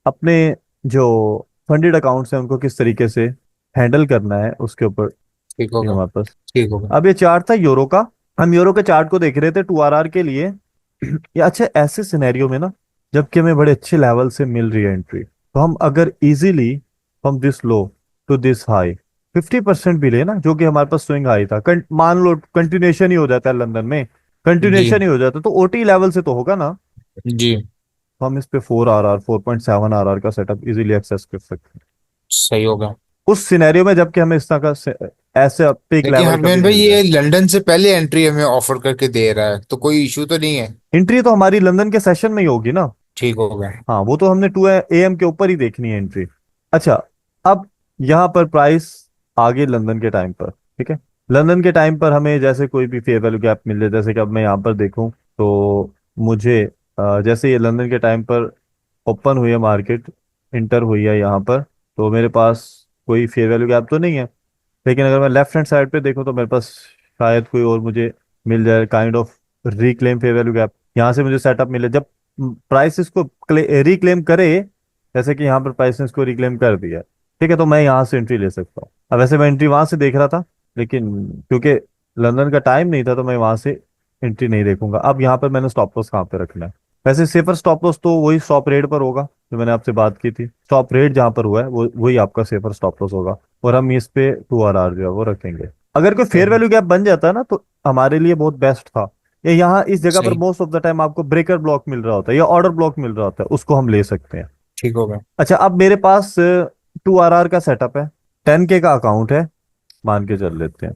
अपने जो फंडेड अकाउंट्स हैं उनको किस तरीके से हैंडल करना है उसके ऊपर ठीक हो ये गया। हमारे पास। ठीक हो गया। अब ये चार्ट था यूरो का, हम यूरो के चार्ट को देख रहे थे 2 आर के लिए। ये अच्छा ऐसे सिनेरियो में ना, जबकि हमें बड़े अच्छे लेवल से मिल रही है एंट्री, तो हम अगर easily from this low to this high 50% भी ले ना, जो कि हमारे पास स्विंग हाई था, मान लो कंटिन्यूएशन ही हो जाता है लंदन में, जी। कंटिन्यूएशन ही हो जाता है, तो ओटी लेवल से तो होगा ना, जी। तो हम इस पे 4 आर 4.7 आर का सेटअप इजीली एक्सेस कर सकते हैं सही हो गया। उस सिनेरियो में, जबकि हमें इस तरह का ऐसे पिक लेकिन लेवल कभी हरमैन नहीं भाई, मिल रहा ये है। लंदन से पहले एंट्री हमें ऑफर करके दे रहा है, तो कोई इशू तो नहीं है? एंट्री तो हमारी लंदन के सेशन में ही होगी ना। ठीक हो गया। हाँ वो तो हमने 2 AM के ऊपर ही देखनी है एंट्री। अच्छा, अब यहाँ पर प्राइस आगे लंदन के टाइम पर, ठीक है, लंदन के टाइम पर हमें जैसे कोई भी फेयर वैल्यू गैप मिल जाए, जैसे कि अब मैं यहाँ पर देखूँ तो मुझे जैसे ये लंदन के टाइम पर ओपन हुई है मार्केट, इंटर हुई है यहाँ पर, तो मेरे पास कोई फेयर वैल्यू गैप तो नहीं है। लेकिन अगर मैं लेफ्ट हैंड साइड पे देखूँ तो मेरे पास शायद कोई और मुझे मिल जाए kind of reclaim fair value gap, यहाँ से मुझे सेटअप मिले जब प्राइस इसको रिक्लेम करे, जैसे कि यहाँ पर प्राइस ने इसको रिक्लेम कर दिया, ठीक है, तो मैं यहाँ से एंट्री ले सकता हूँ। अब वैसे मैं एंट्री वहां से देख रहा था, लेकिन क्योंकि लंदन का टाइम नहीं था तो मैं वहां से एंट्री नहीं देखूंगा। अब यहाँ पर मैंने स्टॉप लॉस कहाँ पे रखना है, वैसे सेफर स्टॉप लॉस तो वही स्टॉप रेट पर होगा जो मैंने आपसे बात की थी, स्टॉप रेट जहां पर हुआ है वो वही आपका सेफर स्टॉप लॉस होगा, और हम इस पे 2 आर जो है वो रखेंगे। अगर कोई फेयर सही। वैल्यू गैप बन जाता है ना तो हमारे लिए बहुत बेस्ट था। ये यहाँ इस जगह पर सही। मोस्ट ऑफ द टाइम आपको ब्रेकर ब्लॉक मिल रहा होता है या ऑर्डर ब्लॉक मिल रहा होता है, उसको हम ले सकते हैं। ठीक हो गया। अच्छा, अब मेरे पास 2 आर का सेटअप है, 10K का अकाउंट है, मान के चल लेते हैं।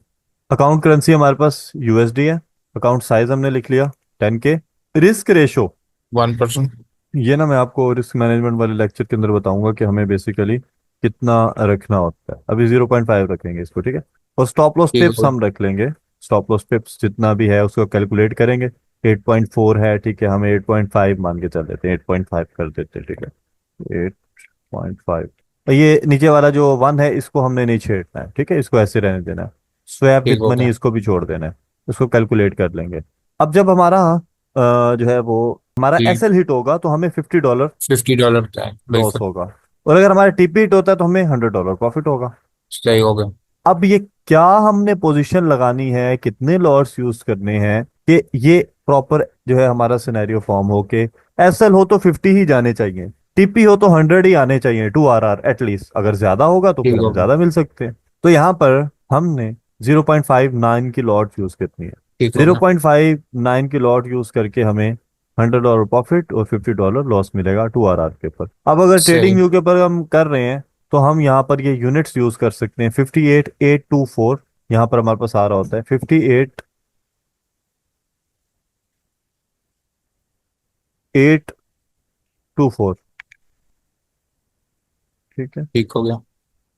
अकाउंट करेंसी हमारे पास यूएसडी है, अकाउंट साइज हमने लिख लिया 10K। Risk ratio, 1%। ये ना मैं आपको रिस्क मैनेजमेंट वाले लेक्चर के अंदर बताऊंगा कि हमें बेसिकली कितना रखना होता है। अभी 0.5 रखेंगे इसको, ठीक है। और स्टॉप लॉस ठीक पिप्स हो हम रख लेंगे, स्टॉप लॉस पिप्स जितना भी है उसको कैलकुलेट करेंगे। 8.4 है, ठीक है, हमें 8.5 मान के चल देते हैं, 8.5 कर देते हैं, ठीक है, 8.5। ये नीचे वाला जो 1 है इसको हमने नहीं छेड़ना है, ठीक है, इसको ऐसे रहने देना है। स्वैप ठीक विद हो मनी गया। इसको भी छोड़ देना है, इसको कैलकुलेट कर लेंगे। अब जब हमारा जो है वो हमारा जी। एसएल हिट होगा तो हमें $50 $50 का है, लॉस बिल्कुल। होगा, और अगर हमारा टीपी हिट होता है तो हमें $100 प्रॉफिट होगा। सही हो गया। अब ये क्या हमने पोजीशन लगानी है, कितने लॉट्स यूज करने हैं, कि ये प्रॉपर जो है हमारा सिनेरियो फॉर्म हो के एसएल हो तो 50 ही जाने चाहिए, टीपी हो तो 100 ही आने चाहिए, 2 आर एटलीस्ट। अगर ज्यादा होगा तो ठीक फिर हो हम गया। ज्यादा मिल सकते हैं। तो यहाँ पर हमने 0.59 की लॉट यूज करनी है। ठीक हो जीरो गया। पॉइंट फाइव नाइन की लॉट यूज करके हमें $100 प्रॉफिट और $50 लॉस मिलेगा 2 आर के ऊपर। अब अगर ट्रेडिंग सही। व्यू के ऊपर हम कर रहे हैं तो हम यहाँ पर ये यूनिट्स यूज कर सकते हैं। 58,824 यहाँ पर हमारे पास आ रहा होता है। 58,824। ठीक है। ठीक हो गया।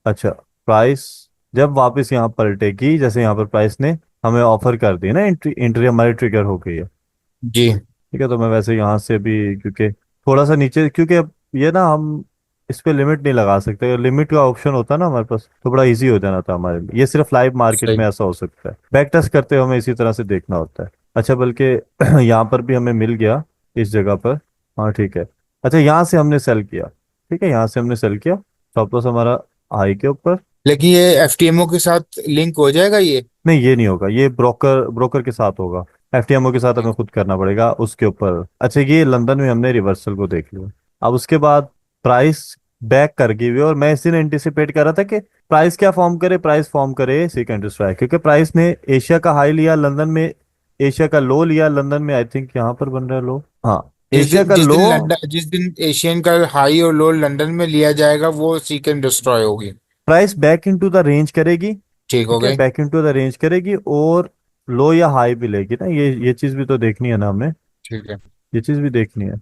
अच्छा, प्राइस जब वापस यहाँ पलटेगी, जैसे यहाँ पर प्राइस ने हमें ऑफर कर दी ना, एंट्री एंट्री हमारी ट्रिगर हो गई है। जी। ठीक है, तो मैं वैसे यहाँ से भी, क्योंकि थोड़ा सा नीचे, क्योंकि अब ये ना हम इस पे लिमिट नहीं लगा सकते। लिमिट का ऑप्शन होता ना हमारे पास तो बड़ा इजी हो जाना था हमारे लिए। ये सिर्फ लाइव मार्केट में सही। ऐसा हो सकता है, बैक टेस्ट करते हुए हमें इसी तरह से देखना होता है। अच्छा, बल्कि यहाँ पर भी हमें मिल गया इस जगह पर। हाँ ठीक है। अच्छा, यहाँ से हमने सेल किया। ठीक है, यहाँ से हमने सेल किया, स्टॉप लॉस हमारा हाई के ऊपर। लेकिन ये एफटीएमओ के साथ लिंक हो जाएगा ये? नहीं, ये नहीं होगा, ये ब्रोकर ब्रोकर के साथ होगा। एफटीएमओ के साथ हमें खुद करना पड़ेगा उसके ऊपर। अच्छा, ये लंदन में हमने रिवर्सल को देख लिया। अब उसके बाद प्राइस बैक कर गई हुई है, और मैं इस दिन एंटिसिपेट कर रहा था कि प्राइस क्या फॉर्म करे, प्राइस फॉर्म करे सेकंड स्ट्राइक, क्योंकि प्राइस ने एशिया का हाई लिया लंदन में, एशिया का लो लिया लंदन में। आई थिंक यहाँ पर बन रहा है लो, हाँ, एशिया का जिस लो। दिन लंदन, जिस दिन एशियन का हाई और लो लंदन में लिया जाएगा वो सीक एंड डिस्ट्रॉय होगी। Price back into the range करेगी। ठीक हो ठीक है, गई। बैक इनटू द रेंज करेगी, और लो या हाई भी लेगी ना, ये चीज भी तो देखनी है ना हमें। ठीक है। ये चीज भी देखनी है।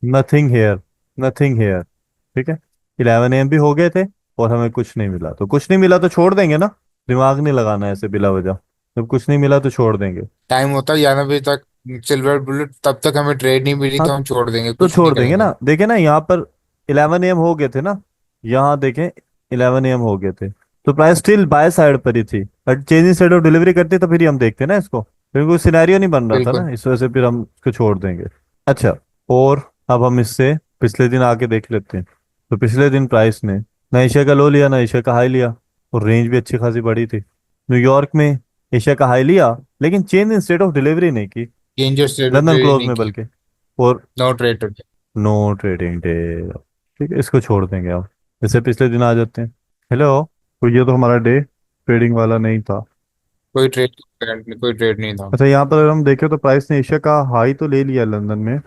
Nothing here, nothing here. ठीक है, 11 AM भी हो गए थे और हमें कुछ नहीं मिला, तो कुछ नहीं मिला तो छोड़ देंगे ना। दिमाग नहीं लगाना है ऐसे बिला वजह। जब कुछ नहीं मिला तो छोड़ देंगे। टाइम होता है 11 बजे तक, सिल्वर बुलेट, तब तक हमें ट्रेड नहीं मिली हाँ, तो हम छोड़ देंगे, तो कुछ नहीं छोड़ देंगे करेंगे। ना। देखे ना यहाँ पर 11 AM हो गए थे ना, यहाँ देखें 11 AM हो गए थे, तो प्राइस स्टिल बाय साइड पर ही थी। But changing side of delivery करती तो फिर ही हम देखते ना इसको, क्योंकि कोई सिनेरियो नहीं बन रहा था बिल्कुल। ना, इस वजह से फिर हम इसको छोड़ देंगे। अच्छा, और अब हम इससे पिछले दिन आके देख लेते हैं। तो पिछले दिन प्राइस ने ना एशिया का लो लिया ना एशिया का हाई लिया, और रेंज भी अच्छी खासी बड़ी थी। न्यूयॉर्क में एशिया का हाई लिया, लेकिन change in state of delivery नहीं की, डेंजर लंदन ट्रेड क्लोज नहीं में की। बल्कि। और no trade today. No trading day. ठीक है, इसको छोड़ देंगे अब। जैसे पिछले दिन आ जाते हैं। हेलो, तो ये तो हमारा डे ट्रेडिंग वाला नहीं था। कोई ट्रेड, कोई ट्रेड नहीं था। अच्छा, यहाँ पर अगर हम देखें तो प्राइस ने एशिया का हाई तो ले लिया लंदन में,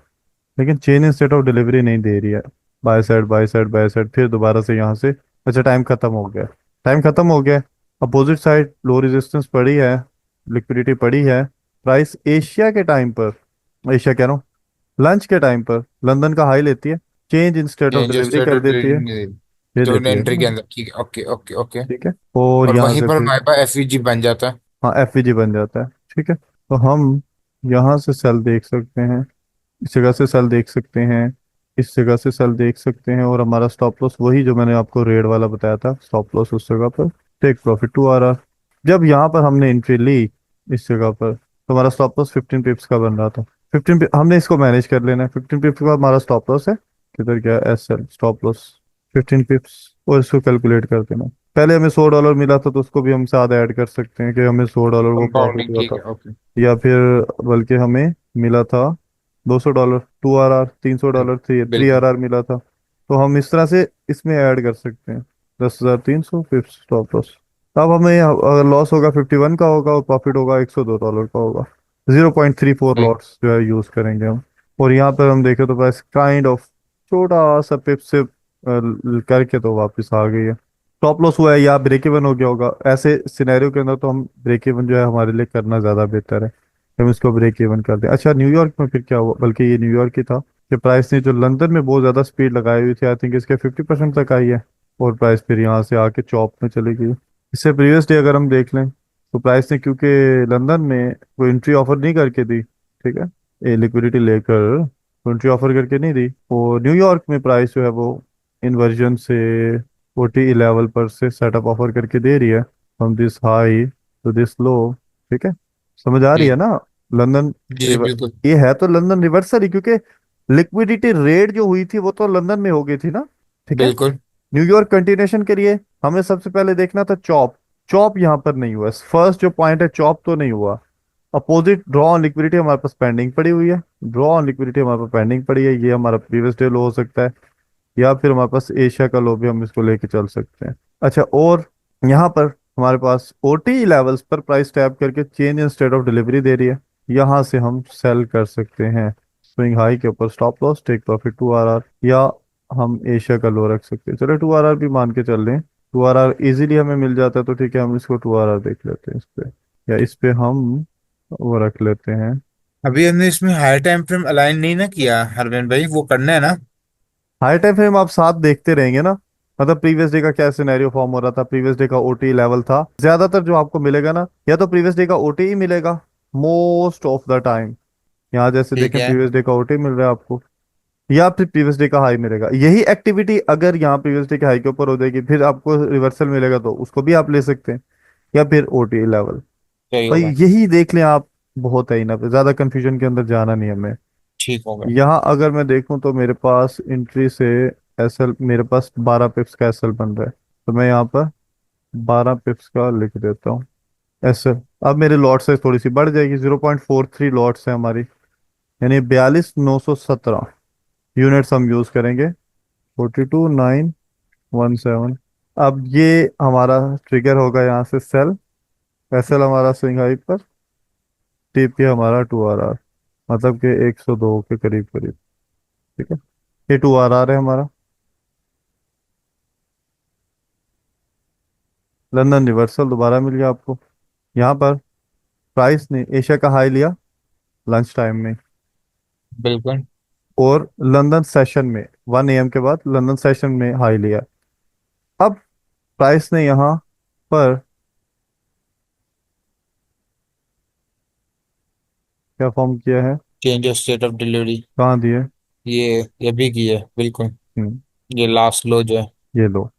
लेकिन chain in state of delivery नहीं दे रही है। By side by side by side, फिर दोबारा से यहाँ से। अच्छा, टाइम खत्म हो गया, टाइम खत्म हो गया। अपोजिट साइड लो रेजिस्टेंस पड़ी है, लिक्विडिटी पड़ी है। प्राइस एशिया के टाइम पर, एशिया कह रहा हूँ, लंच के टाइम पर लंदन का हाई लेती है, change in state of danger delivery trade कर और देती है, ट्रेडिंग नहीं थी ये जो देती है एंट्री के ना। अंदर। ठीक है, ओके ओके ओके। ठीक है, और और यहाँ वहीं से पर फिर, हमारे पास एफवीजी बन जाता है। हाँ, एफवीजी बन जाता है। ठीक है, तो हम यहाँ से सेल देख सकते हैं, इस जगह से सेल देख सकते हैं, इस जगह से सेल देख सकते हैं, और हमारा स्टॉप लॉस वही जो मैंने आपको रेड वाला बताया था, स्टॉप लॉस उस जगह पर। Take profit 2 R. जब यहाँ पर हमने एंट्री ली इस जगह पर, तो हमारा स्टॉप लॉस 15 पिप्स का बन रहा था। 15 हमने इसको मैनेज कर लेना है। 15 पिप्स का हमारा स्टॉप लॉस है। किधर गया एस एल स्टॉप लॉस, 15 पिप्स, और इसको कैलकुलेट कर देना। पहले हमें $100 मिला था, तो उसको भी हम साथ ऐड कर सकते हैं कि हमें $100 वो प्रॉफिट कंपाउंडिंग, हुआ ठीक था। है, ओके। या फिर बल्कि हमें मिला था $200, 2 आर, $300 थ्री थ्री बिल्कुल। आर आर मिला था। तो हम इस तरह से इसमें ऐड कर सकते हैं। 10,300 फिफ्थ स्टॉप लॉस। अब हमें अगर लॉस होगा 51 का होगा, और प्रॉफिट होगा $102 का होगा। 0.34 ठीक। लॉट्स जो है यूज करेंगे हम। और यहाँ पर हम देखें तो बस काइंड ऑफ छोटा सा पिप से करके तो वापस आ गई है। स्टॉप लॉस हुआ है या ब्रेक इवन हो गया होगा, ऐसे सिनेरियो के अंदर तो हम ब्रेक इवन जो है हमारे लिए करना ज़्यादा बेहतर है। हम इसको ब्रेक इवन कर दें। अच्छा, न्यूयॉर्क में फिर क्या हुआ, बल्कि ये न्यूयॉर्क ही था कि प्राइस ने जो लंदन में बहुत ज़्यादा स्पीड लगाई हुई थी, आई थिंक इसके 50% तक आई है, और प्राइस फिर यहाँ से आके चॉप में चली गई। इससे प्रीवियस डे अगर हम देख लें, तो प्राइस ने, क्योंकि लंदन में कोई एंट्री ऑफर नहीं करके दी, ठीक है, ये लिक्विडिटी लेकर एंट्री ऑफर करके नहीं दी, और न्यूयॉर्क में प्राइस जो है वो इन्वर्जन से 40 लेवल पर से सेटअप ऑफर करके दे रही है फ्रॉम दिस हाई तो दिस लो, ठीक है, समझ आ रही जी है ना। लंदन जी जी रिवर, बिल्कुल। ये है तो लंदन रिवर्सल ही, क्योंकि लिक्विडिटी रेट जो हुई थी वो तो लंदन में हो गई थी ना, ठीक है। बिल्कुल न्यूयॉर्क कंटिन्यूएशन के लिए हमें सबसे पहले देखना था चॉप। चॉप यहाँ पर नहीं हुआ, फर्स्ट जो पॉइंट है चॉप तो नहीं हुआ। अपोजिट ड्रॉ ऑन लिक्विडिटी हमारे पास पेंडिंग पड़ी हुई है। ड्रॉ ऑन लिक्विडिटी हमारे पास पेंडिंग पड़ी है, ये हमारा प्रीवियस डे लो हो सकता है, या फिर हमारे पास एशिया का लो भी हम इसको लेके चल सकते हैं। अच्छा, और यहाँ पर हमारे पास ओटी लेवल्स पर प्राइस टैप करके change in state of delivery दे रही है, यहाँ से हम सेल कर सकते हैं। स्विंग हाई के ऊपर stop loss, take profit 2 RR, या हम एशिया का लो रख सकते हैं। चलो 2 RR भी मान के चल रहे हैं, 2 RR इजीली हमें मिल जाता है, तो ठीक है हम इसको 2 RR देख लेते हैं इस पे, या इस पे हम वो रख लेते हैं। अभी हमने इसमें हायर टाइम फ्रेम अलाइन नहीं ना किया हरवेन भाई, वो करना है ना। हाई टाइम फ्रेम आप साथ देखते रहेंगे ना, मतलब प्रीवियस डे का क्या सिनेरियो फॉर्म हो रहा था, प्रीवियस डे का ओटी लेवल था, ज्यादातर जो आपको मिलेगा ना, या तो प्रीवियस डे का ओटी ही मिलेगा मोस्ट ऑफ द टाइम। यहाँ जैसे ठीक देखें है। प्रीवियस डे का ओटी मिल रहा है आपको, या फिर प्रीवियस डे का हाई मिलेगा। यही एक्टिविटी अगर यहाँ प्रीवियस डे के हाई के ऊपर हो जाएगी, फिर आपको रिवर्सल मिलेगा तो उसको भी आप ले सकते हैं, या फिर ओटी लेवल। सही भाई होगा। यही देख लें आप, बहुत है इनफ, ज्यादा कंफ्यूजन के अंदर जाना नहीं हमें। ठीक होगा। यहाँ अगर मैं देखूं तो मेरे पास एंट्री से एसएल, मेरे पास 12 पिप्स का एसएल बन रहा है, तो मैं यहाँ पर 12 पिप्स का लिख देता हूँ एसएल। अब मेरे लॉट साइज थोड़ी सी बढ़ जाएगी, 0.43 लॉट्स है हमारी, यानी 42,917 यूनिट्स हम यूज करेंगे। 42,917। अब ये हमारा ट्रिगर होगा यहाँ से सेल, एसएल हमारा स्विंग हाई पर, टीपी हमारा 2 RR, मतलब कि 102 के करीब करीब, ठीक है। ये 2 RR है हमारा। लंदन रिवर्सल दोबारा मिल गया आपको। यहाँ पर प्राइस ने एशिया का हाई लिया लंच टाइम में, बिल्कुल। और लंदन सेशन में 1 AM के बाद लंदन सेशन में हाई लिया। अब प्राइस ने यहाँ पर क्या फॉर्म किया है, change of state of delivery. कहाँ दिया है? ये भी की है बिल्कुल। हम्म, ये लास्ट लो जो है। ये लो,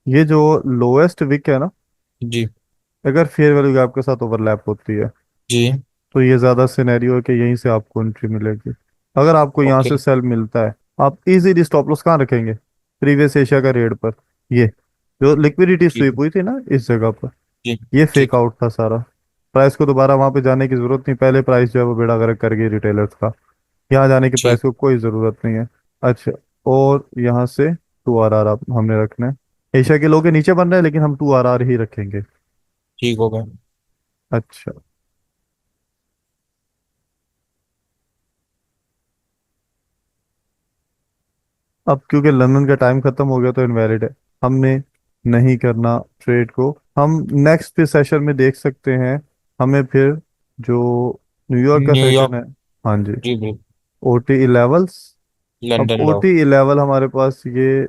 ये जो लोएस्ट विक है ना, जी अगर फेयर वैल्यू गैप के साथ ओवरलैप होती है, जी। तो ये ज्यादा सिनेरियो है कि यहीं से आपको एंट्री मिलेगी। अगर आपको यहाँ ओके। से सेल मिलता है, आप इजीली स्टॉप लॉस कहाँ रखेंगे, प्रीवियस एशिया का रेट पर। ये जो लिक्विडिटी ठीक स्वीप हुई थी ना इस जगह पर, जी। ये फेक ठीक। आउट था सारा। प्राइस को दोबारा वहां पे जाने की जरूरत नहीं, पहले प्राइस जो है वो बेड़ा गर्क कर गई रिटेलर्स का, यहाँ जाने की प्राइस ठीक। को कोई जरूरत नहीं है। अच्छा, और यहाँ से 2 RR आप हमने रखना है। एशिया के लो के नीचे बन रहे हैं, लेकिन हम 2 RR ही रखेंगे। ठीक होगा। अच्छा, अब क्योंकि लंदन का टाइम खत्म हो गया तो इनवैलिड है, हमने नहीं करना ट्रेड को। हम नेक्स्ट फिर सेशन में देख सकते हैं, हमें फिर जो न्यूयॉर्क का सेशन न्यूयॉर्क। है, हाँ जी, जी बिल्कुल। OT levels. अब लंदन लो। ओटी लेवल हमारे पास ये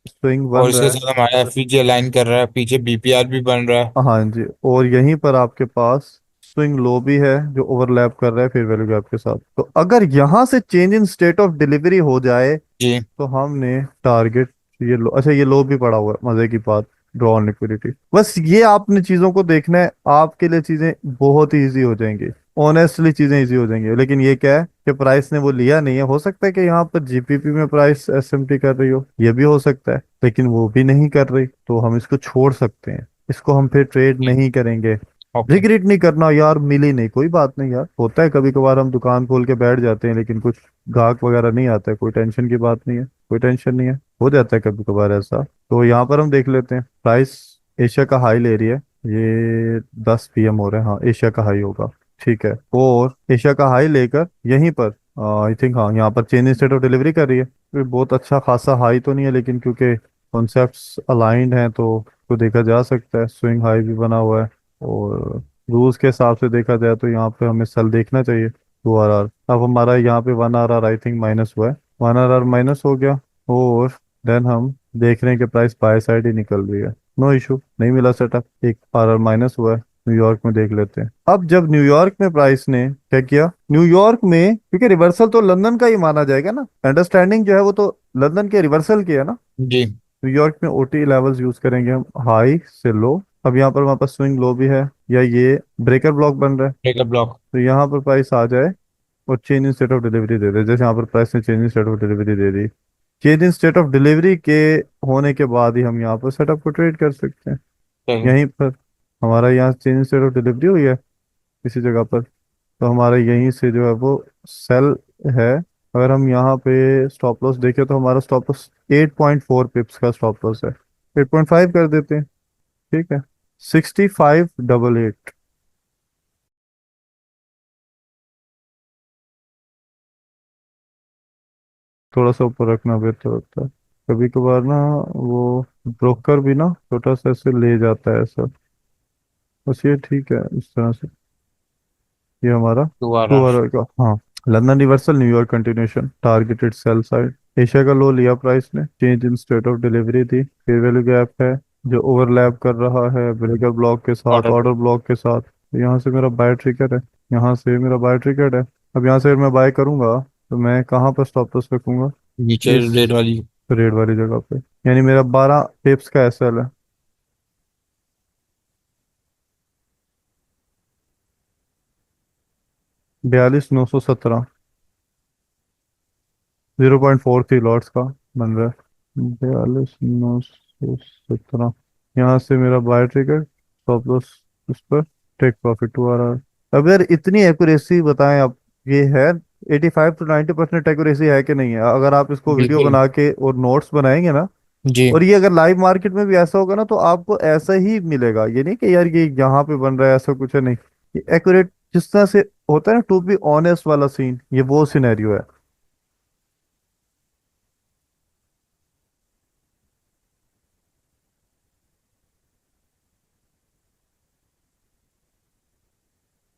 स्विंग और बन रहा इसके है, साथ हमारा एफवीजी अलाइन कर रहा है, पीछे बीपीआर भी बन रहा है। हाँ जी, और यहीं पर आपके पास स्विंग लो भी है जो ओवरलैप कर रहा है फेयर वैल्यू गैप के साथ। तो अगर यहाँ से change in state of delivery हो जाए, जी तो हमने टारगेट, ये लो, अच्छा ये लो भी पड़ा हुआ है, मजे की बात, ड्रॉ ऑन लिक्विडिटी। बस ये आपने चीजों को देखना है, आपके लिए चीजें बहुत ही इजी हो जाएंगी, ऑनेस्टली चीजें इजी हो जाएंगी। लेकिन ये क्या है कि प्राइस ने वो लिया नहीं है, हो सकता है कि यहाँ पर जीपीपी में प्राइस एसएमटी कर रही हो, ये भी हो सकता है, लेकिन वो भी नहीं कर रही, तो हम इसको छोड़ सकते हैं, इसको हम फिर ट्रेड जी। नहीं करेंगे। ओके। रिग्रेट नहीं करना यार, मिली नहीं, कोई बात नहीं यार, होता है कभी कभार, हम दुकान खोल के बैठ जाते हैं लेकिन कुछ ग्राहक वगैरह नहीं आता है, कोई टेंशन की बात नहीं है, कोई टेंशन नहीं है, हो जाता है कभी कभार ऐसा। तो यहाँ पर हम देख लेते हैं, प्राइस एशिया का हाई ले रही है, ये 10 PM हो रहा है, हाँ एशिया का हाई होगा, ठीक है। और एशिया का हाई लेकर यहीं पर आई थिंक, हाँ यहाँ पर change in state of delivery कर रही है। कोई बहुत अच्छा खासा हाई तो नहीं है, लेकिन क्योंकि कॉन्सेप्ट्स अलाइंड हैं तो देखा जा सकता है, स्विंग हाई भी बना हुआ है, और रूल्स के हिसाब से देखा जाए तो यहाँ पे हमें सेल देखना चाहिए 2 RR। अब हमारा यहाँ पे 1 RR आई थिंक माइनस हुआ है, 1 RR माइनस हो गया, और देन हम देख रहे हैं कि प्राइस बाय साइड ही निकल रही है, नो इशू, नहीं मिला सेटअप, 1 RR माइनस हुआ है। न्यूयॉर्क में देख लेते हैं। अब जब न्यूयॉर्क में प्राइस ने क्या किया, न्यूयॉर्क में क्योंकि रिवर्सल तो लंदन का ही माना जाएगा ना, अंडरस्टैंडिंग जो है वो तो लंदन के रिवर्सल की है ना। जी न्यूयॉर्क में ओटी लेवल्स यूज करेंगे हम, हाई से लो, अब यहाँ पर हमारे पास स्विंग लो भी है, या ये ब्रेकर ब्लॉक बन रहा है, ब्रेकअप ब्लॉक। तो यहाँ पर प्राइस आ जाए और change in state of delivery दे दे, जैसे यहाँ पर प्राइस ने change in state of delivery दे दी। Change in state of delivery के होने के बाद ही हम यहाँ पर सेटअप को ट्रेड कर सकते हैं। सही। यहीं पर हमारा यहाँ change in state of delivery हुई है किसी जगह पर, तो हमारा यहीं से जो है वो सेल है। अगर हम यहाँ पे स्टॉप लॉस देखें तो हमारा स्टॉप लॉस 8.4 पिप्स का स्टॉप लॉस है। 8.5 कर देते हैं, ठीक है। 6588। थोड़ा सा ऊपर रखना बेहतर होता है, कभी कभार ना वो ब्रोकर भी ना छोटा सा ऐसे ले जाता है ऐसा। बस ये ठीक है इस तरह से। ये हमारा दोबारा। 2 आवर का, हाँ। London reversal, New York continuation, targeted sell side. Asia का लो लिया प्राइस ने, change in state of delivery थी, फेयर वैल्यू गैप है जो ओवरलैप कर रहा है ब्रेकर ब्लॉक के साथ, ऑर्डर। ऑर्डर ब्लॉक के साथ। तो यहाँ से मेरा बाय ट्रिगर है, यहाँ से मेरा बाय ट्रिगर है। अब यहाँ से अगर मैं बाय करूंगा तो मैं कहाँ पर स्टॉप लॉस रखूंगा? नीचे इस रेड वाली। रेड वाली जगह पे, यानी मेरा 12 पिप्स का एसएल है। 42,917, 0.43 लॉट्स का बन रहा है। 42,917, यहाँ से मेरा बाय ट्रिगर, स्टॉप लॉस उस पर, टेक प्रॉफिट 2 आर। अब यार इतनी एक्यूरेसी बताएं आप, ये है 85 to 90% एक्यूरेसी है कि नहीं है? अगर आप इसको वीडियो बिल्कुल। बना के और नोट्स बनाएंगे ना, जी। और ये अगर लाइव मार्केट में भी ऐसा होगा ना, तो आपको ऐसा ही मिलेगा। ये नहीं कि यार ये यहाँ पे बन रहा है, ऐसा कुछ है नहीं। ये एक्यूरेट जिस तरह से होता है ना, टू बी ऑनेस्ट वाला सीन, ये वो सिनेरियो है।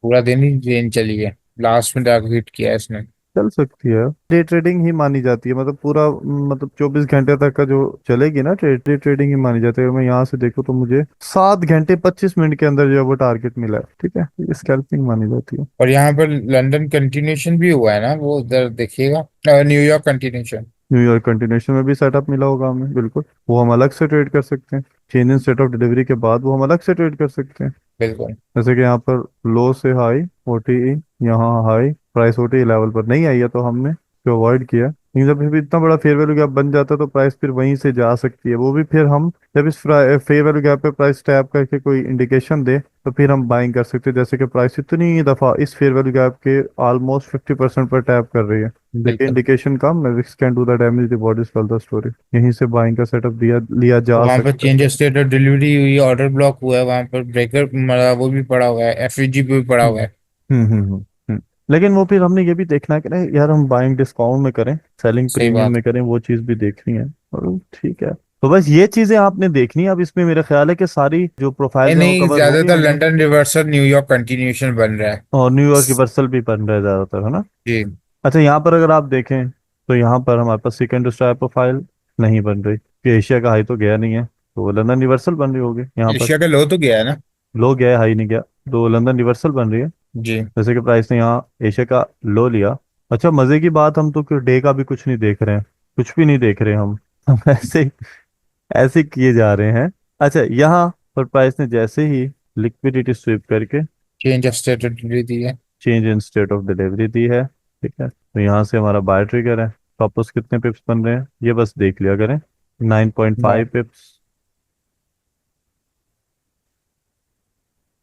पूरा दिन ही रेंज चली है। लास्ट में जाकर हिट किया है इसने। चल सकती है, डे ट्रेडिंग ही मानी जाती है, मतलब पूरा मतलब 24 घंटे तक का जो चलेगी ना ट्रेड, डे ट्रेडिंग ही मानी जाती है। अगर मैं यहाँ से देखूँ तो मुझे 7 घंटे 25 मिनट के अंदर जो है वो टारगेट मिला है, ठीक है, ये स्कैल्पिंग मानी जाती है। और यहाँ पर लंदन कंटिन्यूशन भी हुआ है ना, वो उधर देखिएगा। New York continuation. न्यूयॉर्क कंटिन्यूशन में भी सेटअप मिला होगा हमें, बिल्कुल, वो हम अलग से ट्रेड कर सकते हैं। Change in state of delivery के बाद वो हम अलग से ट्रेड कर सकते हैं। बिल्कुल। जैसे कि यहाँ पर लो से हाई OTE, यहाँ हाई प्राइस OTE लेवल पर नहीं आई है तो हमने जो अवॉइड किया। लेकिन जब भी इतना बड़ा फेयर वैल्यू गैप बन जाता है तो प्राइस फिर वहीं से जा सकती है, वो भी फिर हम जब इस फेयर वैल्यू गैप पे प्राइस टैप करके कोई इंडिकेशन दे तो फिर हम बाइंग कर सकते हैं। जैसे कि प्राइस इतनी दफा इस फेयर वैल्यू गैप के ऑलमोस्ट 50% पर टैप कर रही है, देखिए बिल्कुल। इंडिकेशन कम, risk can do the damage, the body tell the story. यहीं से बाइंग का सेटअप दिया लिया जा वहां पर सकता है। चेंज स्टेट और डिलीवरी हुई, ऑर्डर ब्लॉक हुआ है, वहां पर ब्रेकर मतलब वो भी पड़ा हुआ है, एफईजी भी पड़ा हुआ हम्म है। हम्म। लेकिन वो फिर हमने ये भी देखना है कि ना यार, हम बाइंग डिस्काउंट में करें, सेलिंग सही प्रीमियम बात। में करें, वो चीज़ भी देखनी है। और ठीक है, तो बस ये चीजें आपने देखनी है। अब इसमें मेरा ख्याल है कि सारी जो नहीं प्रोफाइल्स हैं वो नहीं, कवर हो गई ज्यादातर होंगी। लंदन रिवर्सल न्यूयॉर्क कंटिन्यूशन बन रहा है। और न्यूयॉर्क यूनिवर्सल भी बन रहा है ज्यादातर, है ना? जी। अच्छा, यहाँ पर अगर आप देखें तो यहाँ पर हमारे पास सेकेंड स्टार प्रोफाइल नहीं बन रही, कि एशिया का हाई तो गया नहीं है, तो लंदन यूनिवर्सल बन रही होगी यहाँ पर। एशिया का लो तो गया है ना। लो गया है, हाई नहीं गया, तो लंदन यूनिवर्सल बन रही है। जी। जैसे कि प्राइस ने यहाँ एशिया का लो लिया। अच्छा, मजे की बात, हम तो डे का भी कुछ नहीं देख रहे हैं, कुछ भी नहीं देख रहे हम हम ऐसे ऐसे किए जा रहे हैं। अच्छा, यहाँ पर प्राइस ने जैसे ही लिक्विडिटी स्वीप करके चेंज ऑफ स्टेट डिलीवरी दी है। Change in state of delivery दी है, ठीक है, तो यहाँ से हमारा बाय ट्रिगर है। वापस कितने पिप्स बन रहे हैं ये बस देख लिया करें, 9.5 पिप्स।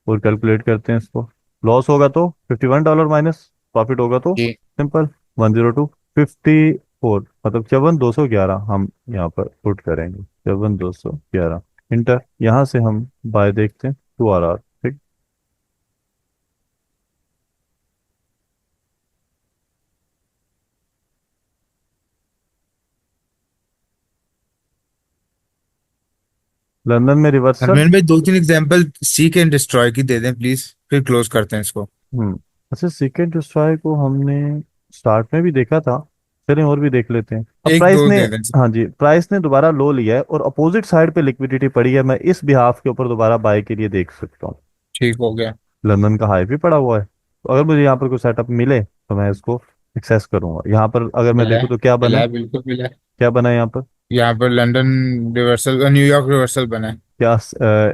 और कैलकुलेट करते हैं इसको। लॉस होगा तो $51 माइनस, प्रॉफिट होगा तो जी। सिंपल 10254, मतलब 54,211 हम यहाँ पर पुट करेंगे, 54,211 इंटर। यहाँ से हम बाय देखते हैं 2 RR, ठीक। लंदन में रिवर्सल। हरमेन भाई, दो तीन एग्जांपल सीक एंड डिस्ट्रॉय की दे दें प्लीज, फिर क्लोज करते हैं इसको। हम्म। अच्छा, सीक्रेट डिस्ट्रॉय को हमने स्टार्ट में भी देखा था, चलिए और भी देख लेते हैं। अब एक प्राइस दो ने, दे दें। हाँ जी, प्राइस ने दोबारा लो लिया है और अपोजिट साइड पे लिक्विडिटी पड़ी है, मैं इस बिहाफ के ऊपर दोबारा बाय के लिए देख सकता हूँ। ठीक हो गया। लंदन का हाई भी पड़ा हुआ है, तो अगर मुझे यहाँ पर कोई सेटअप मिले तो मैं इसको एक्सेस करूंगा। यहाँ पर अगर मैं मिला देखूँ है। तो क्या बना मिला है? है, बिल्कुल मिला है। क्या बना है यहाँ पर? यहाँ पर लंदन रिवर्सल, न्यूयॉर्क रिवर्सल बना है। क्या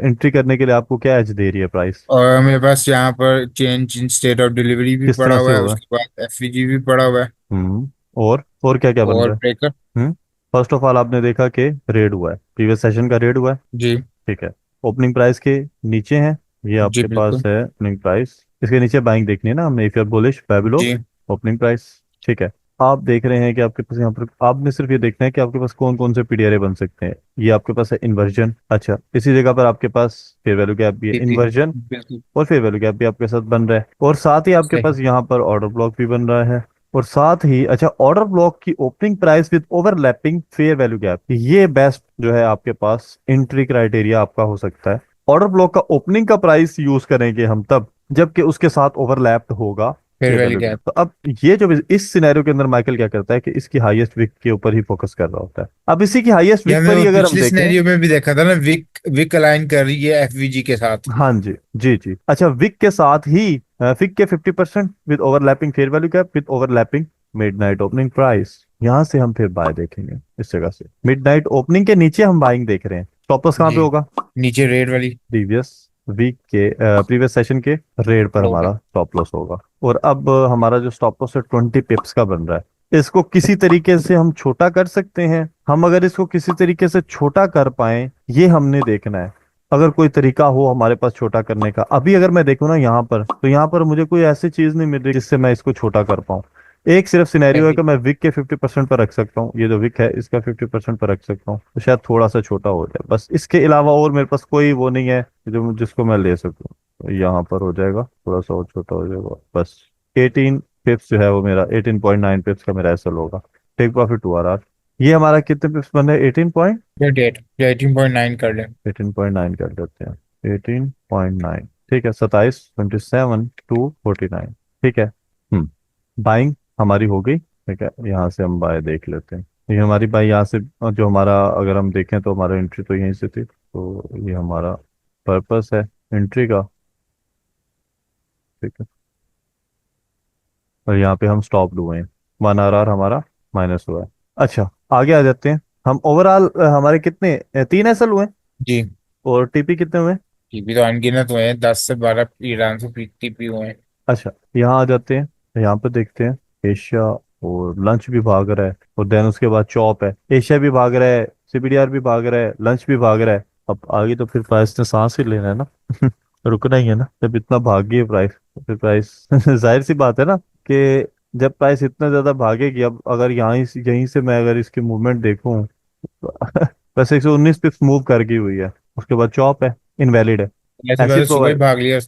एंट्री करने के लिए आपको क्या एज दे रही है प्राइस? और मेरे पास यहाँ पर change in state of delivery भी किस पड़ा तरह से हुआ है, होगा? उसके बाद एफवीजी भी पड़ा हुआ है, हम्म। और क्या क्या बन और रहा ब्रेकर। है? फर्स्ट ऑफ ऑल आपने देखा कि रेड हुआ है, प्रीवियस सेशन का रेड हुआ है। जी। ठीक है। ओपनिंग प्राइस के नीचे है, ये जी आपके पास बिल्कुल। है ओपनिंग प्राइस। इसके नीचे बाइंग देखनी है ना हमने, if you are bullish buy below G. Opening price. ठीक है। आप देख रहे हैं कि आपके पास यहाँ पर आपने सिर्फ ये देखना है कि आपके पास कौन कौन से पीडीआरए बन सकते हैं। ये आपके पास है इन्वर्जन। अच्छा, इसी जगह पर आपके पास फेयर वैल्यू गैप भी है, टीपी। इन्वर्जन बिल्कुल और फेयर वैल्यू गैप भी आपके साथ बन रहा है, और साथ ही आपके सही। पास यहाँ पर ऑर्डर ब्लॉक भी बन रहा है। और साथ ही अच्छा, ऑर्डर ब्लॉक की opening price with overlapping fair value gap, ये बेस्ट जो है आपके पास एंट्री क्राइटेरिया आपका हो सकता है। ऑर्डर ब्लॉक का ओपनिंग का प्राइस यूज करेंगे हम तब जबकि उसके साथ ओवरलैप्ड होगा फिर fair valley value gap. Gap. तो अब ये जो इस सिनेरियो के अंदर माइकल क्या करता है कि इसकी हाईएस्ट विक के ऊपर ही फोकस कर रहा होता है। अब इसी की हाईएस्ट ये विक हमने पर वो ही अगर हम पिछले देखें। सिनेरियो में भी देखा था ना, विक विक अलाइन कर रही है एफवीजी के साथ। हाँ जी, जी जी। अच्छा, विक के साथ ही विक के 50% with overlapping fair value gap with overlapping midnight opening price. यहां से हम फिर बाय देखेंगे, इस जगह से मिडनाइट ओपनिंग के नीचे हम बाइंग देख रहे हैं। स्टॉप लॉस कहाँ पे जी। होगा? नीचे रेड वाली। प्रीवियस वीक के प्रीवियस सेशन के रेट पर लो पे। हमारा स्टॉप लॉस होगा। और अब हमारा जो स्टॉप लॉस है 20 पिप्स का बन रहा है। इसको किसी तरीके से हम छोटा कर सकते हैं। हम अगर इसको किसी तरीके से छोटा कर पाए, ये हमने देखना है। अगर कोई तरीका हो हमारे पास छोटा करने का, अभी अगर मैं देखूँ ना यहाँ पर, तो यहाँ पर मुझे कोई ऐसी चीज नहीं मिल रही जिससे मैं इसको छोटा कर पाऊँ। एक सिर्फ सिनेरियो है सही। कि मैं विक के 50% पर रख सकता हूँ, ये जो विक है इसका 50% पर रख सकता हूँ, तो शायद थोड़ा सा छोटा हो जाए बस। इसके अलावा और मेरे पास कोई वो नहीं है जो जिसको मैं ले सकूँ। तो यहाँ पर हो जाएगा, थोड़ा सा और छोटा हो जाएगा बस। 18 पिप्स जो है वो मेरा 18.9 पिप्स का मेरा एसएल होगा। Take profit 2 R. ये हमारा कितने पिप्स बन रहे? 38 या 18.9 कर लें। 18.9 कर देते हैं, 18.9। ठीक है, 27 27 to 49। ठीक है। बाइंग हमारी हो गई। ठीक है, यहाँ से हम बाय देख लेते हैं। ये हमारी बाय यहाँ से, जो हमारा अगर हम देखें तो हमारा एंट्री तो यहीं से थी, तो ये हमारा पर्पस है एंट्री का। ठीक है। और यहाँ पे हम स्टॉप हुए हैं, 1 आर हमारा माइनस हुआ है। अच्छा, आगे आ जाते हैं। हम ओवरऑल हमारे कितने 3 एसएल हुए, जी। और टीपी कितने हुए? टीपी तो अनगिनत हुए हैं, 10 से 12 ईरान से टीपी हुए हैं। अच्छा, यहाँ आ जाते हैं। यहाँ पे देखते हैं एशिया, और लंच भी भाग रहा है, और देन उसके बाद चॉप है। एशिया भी भाग रहा है, सीबीडीआर भी भाग रहा है, लंच भी भाग रहा है। अब आगे तो फिर प्राइस ने सांस ही लेना है ना। रुकना ही है ना, जब इतना भाग गई है प्राइस तो फिर प्राइस जाहिर सी बात है ना कि जब प्राइस इतना ज्यादा भागेगी। अब अगर यहीं से मैं अगर इसकी मूवमेंट देखूं वैसे 119 पिप्स मूव कर गई हुई है, उसके बाद चॉप है, इनवैलिड है। ऐसे ऐसी पहले सुबह ही प्रोवाइड, भाग लिया।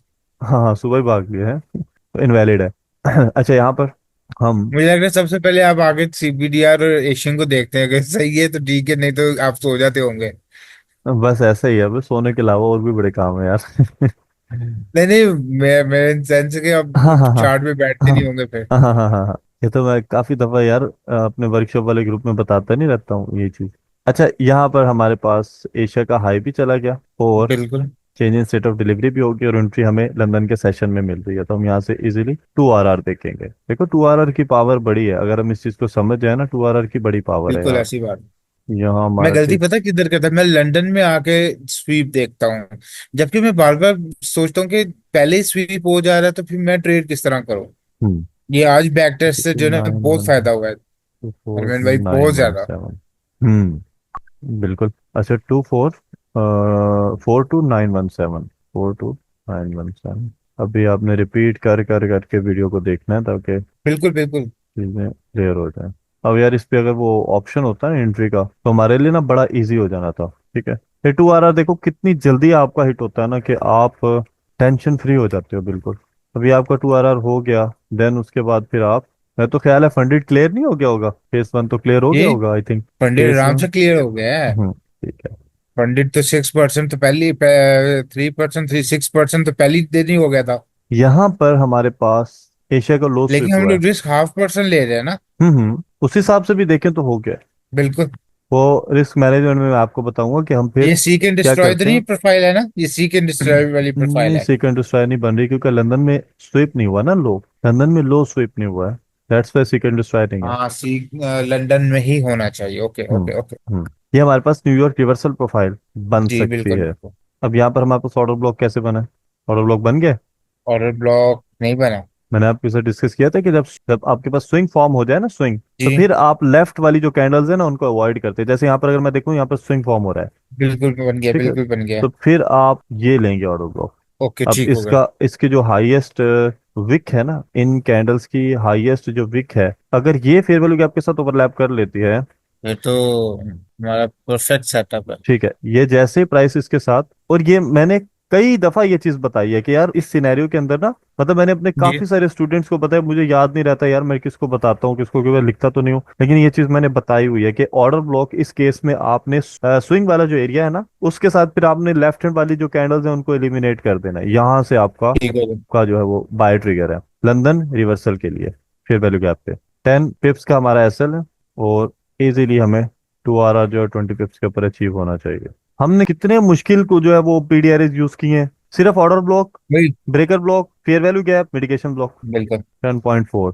हाँ हाँ, सुबह ही भाग लिया है, तो इनवैलिड है। अच्छा, यहाँ पर हम मुझे लग रहा है सबसे पहले आप आगे सीबीडीआर और एशियन को देखते हैं, अगर सही है तो ठीक है, नहीं तो आप सो जाते होंगे। बस ऐसा ही है, बस सोने के अलावा और भी बड़े काम है यार। नहीं नहीं, मैं सेंस के हाँ अब हाँ हाँ चार्ट पे बैठते हाँ नहीं होंगे फिर। हाँ हाँ हाँ हाँ हाँ। ये तो मैं काफी दफा यार अपने वर्कशॉप वाले ग्रुप में बताता नहीं रहता हूँ ये चीज। अच्छा, यहाँ पर हमारे पास एशिया का हाई भी चला गया, और बिल्कुल change in state of delivery भी होगी, और एंट्री हमें लंदन के सेशन में मिल रही है। तो हम यहाँ से इजीली 2 आर देखेंगे। देखो 2 आर की पावर बड़ी है, अगर हम इस चीज को समझ जाए ना, 2 आर की बड़ी पावर है बिल्कुल यहाँ। ऐसी बात। यहाँ मैं हमारा गलती टिक। पता किधर करता, मैं लंदन में आके स्वीप देखता हूँ, जबकि मैं बार बार सोचता हूँ कि पहले ही स्वीप हो जा रहा है तो फिर मैं ट्रेड किस तरह करूँ। हम्म। ये आज बैक टेस्ट से जो है ना नाइन बहुत वन फायदा हुआ है टू फोर अरविंद भाई, नाइन बहुत वन ज्यादा। सेवन बिल्कुल। अच्छा, 42917, 42917। अभी आपने रिपीट कर कर करके वीडियो को देखना है ताकि बिल्कुल बिल्कुल। चीजें क्लियर हो जाए। अब यार इस पे अगर वो ऑप्शन होता है एंट्री का, तो हमारे लिए ना बड़ा इजी हो जाना था। ठीक है। ये 2 आर देखो कितनी जल्दी आपका हिट होता है ना, कि आप टेंशन फ्री हो जाते हो बिल्कुल। अभी आपका 2 आर हो गया, देन उसके बाद फिर आप, मैं तो ख्याल है फंडेड क्लियर नहीं हो गया होगा, फेस वन तो क्लियर हो ये गया होगा आई थिंक। पंडित फेस आराम वन। से क्लियर हो गया है। ठीक है। पंडित तो 6% तो पहली 3%, 6% तो पहली दिन ही हो गया था। यहाँ पर हमारे पास एशिया का लो लेकिन स्विप हम हुआ है। लोग रिस्क 0.5% ले रहे हैं ना। उस हिसाब से भी देखें तो हो गया। बिल्कुल। वो रिस्क मैनेजमेंट में मैं आपको बताऊंगा कि हम फिर ये सीक एंड क्या डिस्ट्रॉय तो करते नहीं हैं। प्रोफाइल है ना, ये सीक एंड डिस्ट्रॉय वाली प्रोफाइल नहीं, है। सेकंड स्ट्राइक नहीं बन रही क्योंकि लंदन में स्वीप नहीं हुआ ना लो। लंदन में लो स्वीप नहीं हुआ है, दैट्स वाई सेकंड स्ट्राइक नहीं है। हाँ सीक लंदन में ही होना चाहिए। ओके हम्म ओके ओके। हम्म ये हमारे पास न्यूयॉर्क रिवर्सल प्रोफाइल बन जी सकती बिल्कुल है। बिल्कुल। अब यहाँ पर हमारे पास ऑर्डर ब्लॉक कैसे बना है? ऑर्डर ब्लॉक बन गया। ऑर्डर ब्लॉक नहीं बना। मैंने आपके साथ डिस्कस किया था कि जब जब आपके पास स्विंग फॉर्म हो जाए ना, स्विंग, तो जी फिर आप लेफ्ट वाली जो कैंडल्स है ना उनको अवॉइड करते हैं। जैसे यहाँ पर अगर मैं देखूँ, यहाँ पर स्विंग फॉर्म हो रहा है। बिल्कुल बन गया, ठीक है। बिल्कुल बन गया। तो फिर आप ये लेंगे ऑर्डर ब्लॉक। ओके अब ठीक हो गया। इसका इसके जो हाईएस्ट विक है ना, इन कैंडल्स की हाईएस्ट जो विक है, अगर ये फेयर वैल्यू गैप के साथ ओवरलैप कर लेती है, ये तो हमारा परफेक्ट सेटअप है। ठीक है, ये जैसे प्राइस इसके साथ, और ये मैंने कई दफा ये चीज बताई है कि यार इस सिनेरियो के अंदर ना, मतलब मैंने अपने जी काफी सारे स्टूडेंट्स को बताया, मुझे याद नहीं रहता यार मैं किसको बताता हूँ किसको, क्योंकि मैं लिखता तो नहीं हूँ, लेकिन ये चीज मैंने बताई हुई है कि ऑर्डर ब्लॉक इस केस में आपने स्विंग वाला जो एरिया है ना उसके साथ फिर आपने लेफ्ट हैंड वाली जो कैंडल्स है उनको एलिमिनेट कर देना है। यहाँ से आपका ठीक हो गया। का जो है वो बाय ट्रिगर है लंदन रिवर्सल के लिए फेयर वैल्यू गैप पे। 10 पिप्स का हमारा एसएल है, और इजीली हमें 2 आर जो है 20 पिप्स के ऊपर अचीव होना चाहिए। हमने कितने मुश्किल को जो है वो पीडीआरएस यूज किए हैं, सिर्फ ऑर्डर ब्लॉक, वही। Breaker block, fair value gap, mitigation block. बिल्कुल। 10.4,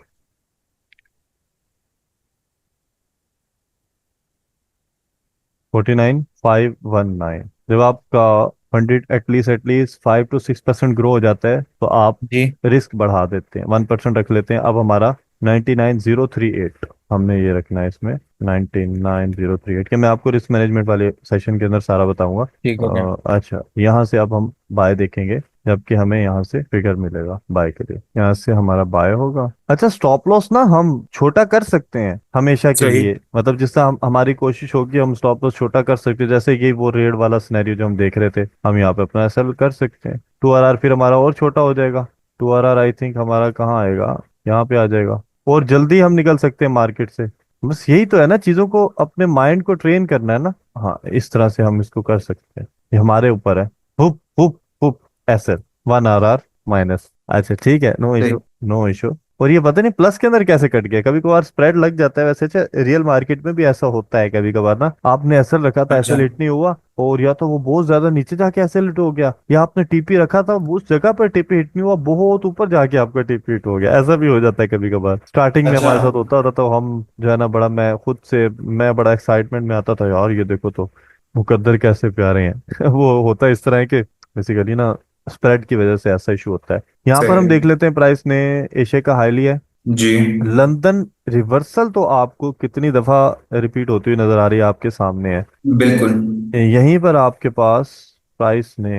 49,519। जब आपका फंडेड एटलीस्ट 5 to 6% ग्रो हो जाता है तो आप जी रिस्क बढ़ा देते हैं, 1% रख लेते हैं। अब हमारा 99,038 हमने ये रखना है इसमें, 99,038 के मैं आपको रिस्क मैनेजमेंट वाले सेशन के अंदर सारा बताऊंगा। ठीक हो गया। अच्छा, यहाँ से अब हम बाय देखेंगे, जबकि हमें यहाँ से फिगर मिलेगा बाय के लिए, यहाँ से हमारा बाय होगा। अच्छा, स्टॉप लॉस ना हम छोटा कर सकते हैं हमेशा के सही। लिए, मतलब जिससे हम हमारी कोशिश होगी हम स्टॉप लॉस छोटा कर सकते हैं। जैसे ये वो रेड वाला सिनेरियो जो हम देख रहे थे, हम यहाँ पे अपना एसएल कर सकते हैं। 2 आर फिर हमारा और छोटा हो जाएगा। 2 आर आई थिंक हमारा कहाँ आएगा, यहाँ पे आ जाएगा, और जल्दी हम निकल सकते हैं मार्केट से। बस यही तो है ना, चीजों को अपने माइंड को ट्रेन करना है ना। हाँ, इस तरह से हम इसको कर सकते हैं, ये हमारे ऊपर है। हुप हुप हुप, एसएल 1 आर माइनस। अच्छा ठीक है, नो सही। Issue, no issue. और ये पता नहीं प्लस के अंदर कैसे कट गया, कभी कभार स्प्रेड लग जाता है वैसे। रियल मार्केट में भी ऐसा होता है कभी कभार ना, आपने एसएल रखा था, अच्छा। एसएल हिट नहीं हुआ, और या तो वो बहुत ज्यादा नीचे जाके एसएल हिट हो गया, या आपने टीपी रखा था वो उस जगह पर टीपी हिट नहीं हुआ, बहुत ऊपर जाके आपका टीपी हिट हो गया। ऐसा भी हो जाता है कभी कभार, स्टार्टिंग में अच्छा। हमारे साथ होता था, तो हम जो है ना बड़ा, मैं बड़ा एक्साइटमेंट में आता था, यार ये देखो तो मुकद्दर कैसे प्यारे हैं। वो होता है इस तरह है कि बेसिकली ना स्प्रेड की वजह से ऐसा इशू होता है। यहाँ पर हम सही। देख लेते हैं प्राइस ने एशिया का हाई लिया है। जी लंदन रिवर्सल तो आपको कितनी दफा रिपीट होती हुई नजर आ रही है, आपके सामने है। बिल्कुल। यहीं पर आपके पास प्राइस ने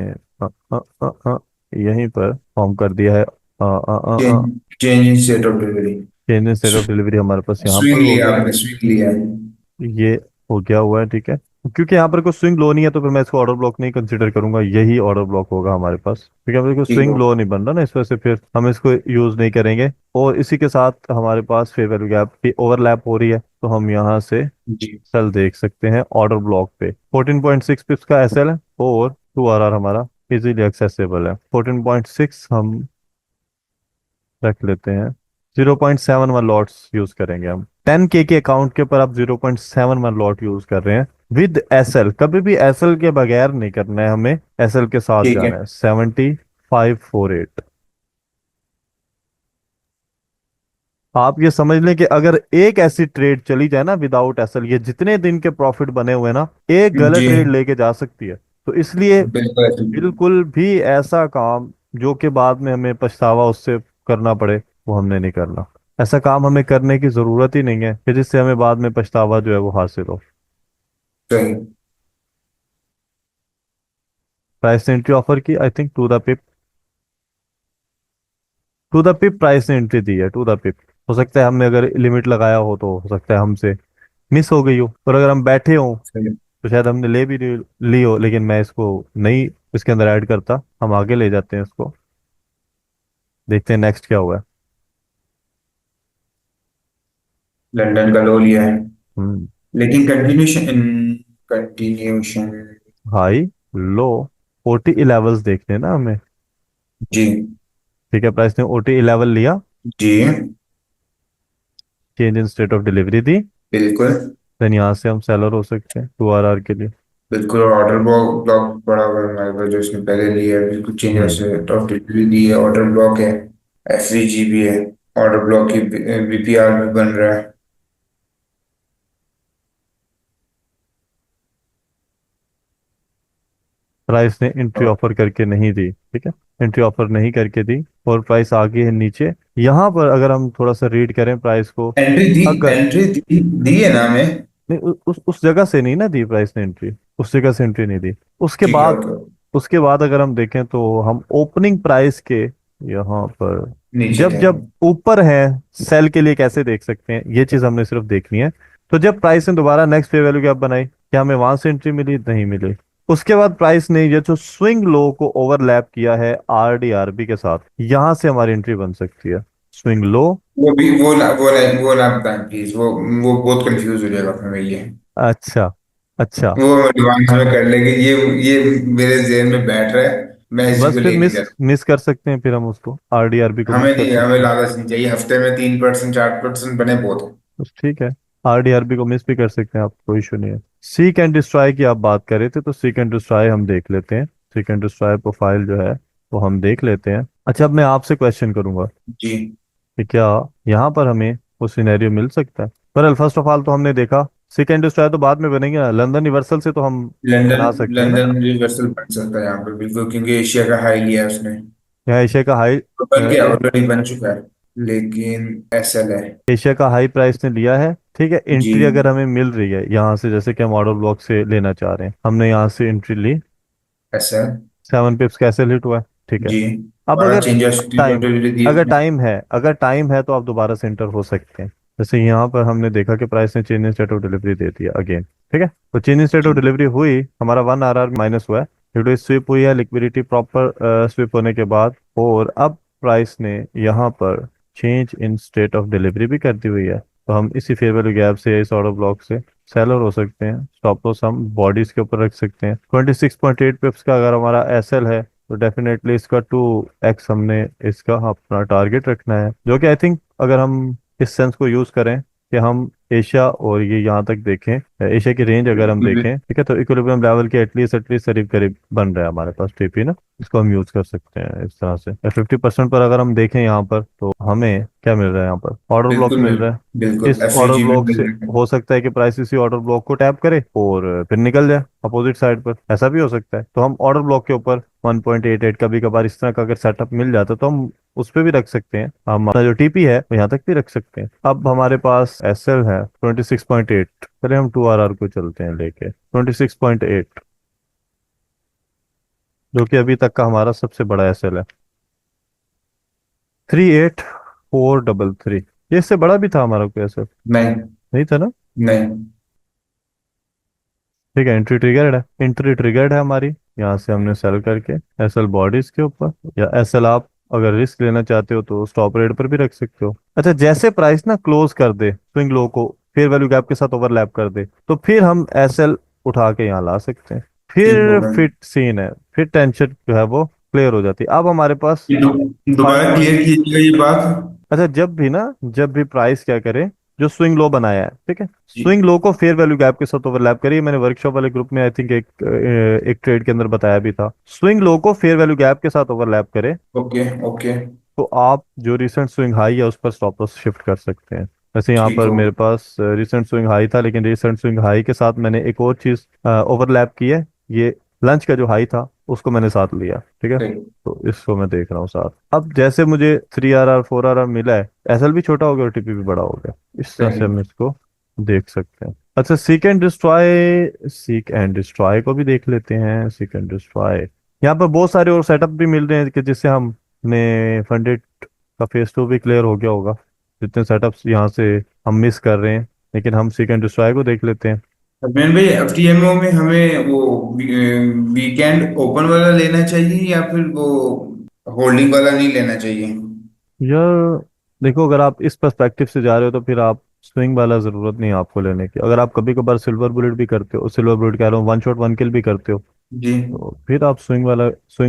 यहीं पर फॉर्म कर दिया है। Change change in state of delivery. Change in state of delivery हमारे पास यहाँ स्विंग पर हो लिया गया। आपने, स्विंग लिया है। ये हो गया हुआ है, ठीक है। क्योंकि यहाँ पर कोई स्विंग लो नहीं है तो फिर मैं इसको ऑर्डर ब्लॉक नहीं कंसीडर करूंगा, यही ऑर्डर ब्लॉक होगा हमारे पास, क्योंकि यहाँ पर कोई ठीक स्विंग हो। लो नहीं बन रहा ना, इस वजह से फिर हम इसको यूज नहीं करेंगे। और इसी के साथ हमारे पास फेयर वैल्यू गैप की ओवरलैप हो रही है, तो हम यहाँ से जी सेल देख सकते हैं ऑर्डर ब्लॉक पे। 14.6 पिप्स का एसएल है, और 2 आर हमारा इजीली एक्सेसिबल है। 14.6 हम रख लेते हैं। 0.71 लॉट्स यूज करेंगे हम। 10K के अकाउंट के ऊपर आप 0.71 लॉट यूज कर रहे हैं विद एसएल। कभी भी एसएल के बगैर नहीं करना है हमें, एसएल के साथ ठीक है। जाना है। 7548। आप ये समझ लें कि अगर एक ऐसी ट्रेड चली जाए ना विदाउट एसएल, ये जितने दिन के प्रॉफिट बने हुए हैं ना, एक गलत जी ट्रेड लेके जा सकती है। तो इसलिए बिल्कुल ऐसे ही। बिल्कुल भी ऐसा काम जो कि बाद में हमें पछतावा उससे करना पड़े, वो हमने नहीं करना। ऐसा काम हमें करने की जरूरत ही नहीं है कि जिससे हमें बाद में पछतावा जो है वो हासिल हो। सही। प्राइस ने एंट्री ऑफर की, I think to the pip price ने एंट्री दी है, टू द पिप। हो सकता है हमने अगर लिमिट लगाया हो तो हो सकता है हमसे मिस हो गई हो, और अगर हम बैठे हो सही। तो शायद हमने ले भी ली हो, लेकिन मैं इसको नहीं इसके अंदर ऐड करता। हम आगे ले जाते हैं इसको, देखते हैं नेक्स्ट क्या हुआ है। लंदन का लो लिया है। हम्म। लेकिन कंटिन्यूशन, कंटिन्यूशन। हाई, लो, ओटी लेवल्स देखने हैं ना हमें। जी ठीक है, प्राइस ने ओटी लेवल लिया, जी change in state of delivery दी, बिल्कुल। देन यहाँ से हम सेलर हो सकते हैं 2 आर के लिए। बिल्कुल ऑर्डर ब्लॉक ब्लॉक पड़ा हुआ है हमारे पास, जो इसने पहले लिया है, बिल्कुल चेंज हम्म। ऐसे ऑफ डिलीवरी दी है, ऑर्डर ब्लॉक है। एफवीजी भी है। ऑर्डर ब्लॉक की बीपीआर में बन रहा है। प्राइस ने एंट्री ऑफर करके नहीं दी, ठीक है, एंट्री ऑफर नहीं करके दी, और प्राइस आ गई है नीचे। यहाँ पर अगर हम थोड़ा सा रीड करें प्राइस को, अगर एंट्री दी है ना हमें। नहीं, उस जगह से नहीं ना दी प्राइस ने एंट्री, उस जगह से एंट्री नहीं दी। उसके ठीक है, बाद, ओके। उसके बाद अगर हम देखें तो हम ओपनिंग प्राइस के यहाँ पर नीचे जब थे। जब ऊपर है, सेल के लिए कैसे देख सकते हैं, ये चीज हमने सिर्फ देखनी है। तो जब प्राइस ने दोबारा नेक्स्ट फेयर वैल्यू गैप बनाई, क्या हमें वहां से एंट्री मिली? नहीं मिली। उसके बाद प्राइस ने ये जो स्विंग लो को ओवरलैप किया है आरडीआरबी के साथ, यहां से हमारी एंट्री बन सकती है। Swing low. वो भी वो ना बताएं प्लीज, वो बहुत कंफ्यूज हो जाएगा फिर मैं ये। अच्छा। अच्छा। वो एडवांस में कर लेंगे ये मेरे जेहन में बैठ रहा है। मैं इसी बस को फिर लेके मिस जा। मिस कर सकते हैं, फिर हम उसको आरडीआरबी को हमें मिस कर नहीं, हमें सकते हैं। लालच नहीं चाहिए, हफ्ते में 3% 4% बने बहुत है। बस ठीक है, आरडीआरबी को मिस भी कर सकते हैं आप, कोई इशू नहीं है। सीक एंड डिस्ट्रॉय की आप बात कर रहे थे, तो सीक एंड डिस्ट्रॉय हम देख लेते हैं। सीक एंड डिस्ट्रॉय प्रोफाइल जो है वो हम देख लेते हैं। अच्छा, अब मैं आपसे क्वेश्चन करूंगा जी। कि क्या यहाँ पर हमें वो सिनेरियो मिल सकता है? पर फर्स्ट ऑफ ऑल तो हमने देखा सीक एंड डिस्ट्रॉय तो बाद में बनेंगे ना, लंदन यूनिवर्सल से तो हम लंदन बना सकते हैं ना। लंदन यूनिवर्सल बन सकता है यहाँ पर बिल्कुल, क्योंकि एशिया का हाई लिया है उसने। यहाँ एशिया का हाई, तो बन गया, ऑलरेडी बन चुका है, लेकिन एसएल है। एशिया का हाई प्राइस ने लिया है, ठीक है। जी। एंट्री अगर हमें मिल रही है यहाँ से, जैसे कि हम ऑर्डर ब्लॉक से लेना चाह रहे हैं, हमने यहाँ से एंट्री ली, एसएल। 7 पिप्स कैसे हिट हुआ है, ठीक है। जी। अब बड़ा अगर चेंज टाइम, दी अगर उसने। टाइम है, अगर टाइम है तो आप दोबारा से एंटर हो सकते हैं। जैसे यहाँ पर हमने देखा कि प्राइस ने change in state of delivery दे दिया अगेन, ठीक है। तो चेंज इन स्टेट ऑफ जी। डिलीवरी हुई, हमारा 1 आर माइनस हुआ है, ड्यू स्विप हुई है, लिक्विडिटी प्रॉपर स्विप होने के बाद, और अब प्राइस ने यहाँ पर change in state of delivery भी कर दी हुई है। तो हम इसी फेयर वैल्यू गैप से, इस ऑर्डर ब्लॉक से सेलर हो सकते हैं। स्टॉप लॉस हम बॉडीज के ऊपर रख सकते हैं। 26.8 पिप्स का अगर हमारा एसएल है, तो डेफिनेटली इसका 2x हमने इसका अपना टारगेट रखना है, जो कि आई थिंक अगर हम इस सेंस को यूज करें कि हम एशिया और ये यहाँ तक देखें, एशिया की रेंज अगर हम बिल्कुल। देखें, ठीक है, तो इक्विलिब्रियम लेवल के एटलीस्ट करीब करीब बन रहा है हमारे पास टीपी ना। इसको हम यूज कर सकते हैं इस तरह से। 50% पर अगर हम देखें यहाँ पर, तो हमें क्या मिल रहा है? यहाँ पर ऑर्डर ब्लॉक बिल्कुल मिल मिल रहा है। बिल्कुल इस ऑर्डर एफयूजी में ब्लॉक मिल से रहा है। हो सकता है कि प्राइस इसी ऑर्डर ब्लॉक को टैप करे और फिर निकल जाए अपोजिट साइड पर, ऐसा भी हो सकता है। तो हम ऑर्डर ब्लॉक के ऊपर 1.88 कभी कभार इस तरह का अगर सेटअप मिल जाता है, तो हम उस पे भी रख सकते हैं। हम अपना जो टीपी है वो यहाँ तक भी रख सकते हैं। अब हमारे पास एसएल है 26.8, चले हम 2 आर को चलते हैं लेके 26.8, जो कि अभी तक का हमारा सबसे बड़ा एसएल है। 38433, ये इससे बड़ा भी था हमारा कोई एसएल? नहीं। नहीं था ना। नहीं। ठीक है, एंट्री ट्रिगर्ड है, एंट्री ट्रिगर्ड है हमारी। यहाँ से हमने सेल करके एसएल बॉडीज के ऊपर, या एसएल आप अगर रिस्क लेना चाहते हो तो स्टॉप रेट पर भी रख सकते हो। अच्छा, जैसे प्राइस ना क्लोज कर दे स्विंग लो को, फेयर वैल्यू गैप के साथ ओवरलैप कर दे, तो फिर हम एसएल उठा के यहाँ ला सकते हैं। ठीक फिर होगा। फिट सीन है, फिर टेंशन जो है वो क्लियर हो जाती है। अब हमारे पास दोबारा क्लियर कीजिएगा ये बात। अच्छा, जब भी ना, जब भी प्राइस क्या करे, जो स्विंग लो बनाया है, ठीक है, जी। स्विंग लो को फेयर वैल्यू गैप के साथ ओवरलैप करिए। मैंने वर्कशॉप वाले ग्रुप में आई थिंक एक ट्रेड के अंदर बताया भी था, स्विंग लो को फेयर वैल्यू गैप के साथ ओवरलैप करे, ओके ओके। तो आप जो रिसेंट स्विंग हाई है उस पर स्टॉप लॉस शिफ्ट कर सकते हैं। वैसे यहाँ ठीक पर होगा। मेरे पास रिसेंट स्विंग हाई था, लेकिन रिसेंट स्विंग हाई के साथ मैंने एक और चीज ओवरलैप की है। ये लंच का जो हाई था उसको मैंने साथ लिया, ठीक है। ठीक। तो इसको मैं देख रहा हूँ साथ। अब जैसे मुझे 3 आर 4 आर मिला है, एसएल भी छोटा हो गया और टीपी भी बड़ा हो गया, इस तरह से ठीक। हम इसको देख सकते हैं। अच्छा, seek and destroy, seek and destroy को भी देख लेते हैं। सीक एंड डिस्ट्रॉय, यहाँ पर बहुत सारे और सेटअप भी मिल रहे हैं कि जिससे हमने फंडेड का फेस 2 भी क्लियर हो गया होगा। जितने सेटअप्स यहाँ से हम मिस कर रहे हैं, लेकिन हम सीक एंड डिस्ट्रॉय को देख लेते हैं। अभियान भाई, एफटीएमओ में हमें वो वीकेंड ओपन वाला लेना चाहिए या फिर वो होल्डिंग वाला नहीं लेना चाहिए? यार देखो, अगर आप इस पर्सपेक्टिव से जा रहे हो तो फिर आप स्विंग वाला जरूरत नहीं है आपको लेने की। अगर आप कभी कभार सिल्वर बुलेट भी करते हो, सिल्वर बुलेट कह रहा हूँ, 1 शॉट 1 किल भी करते हो, जी। तो फिर आप स्विंग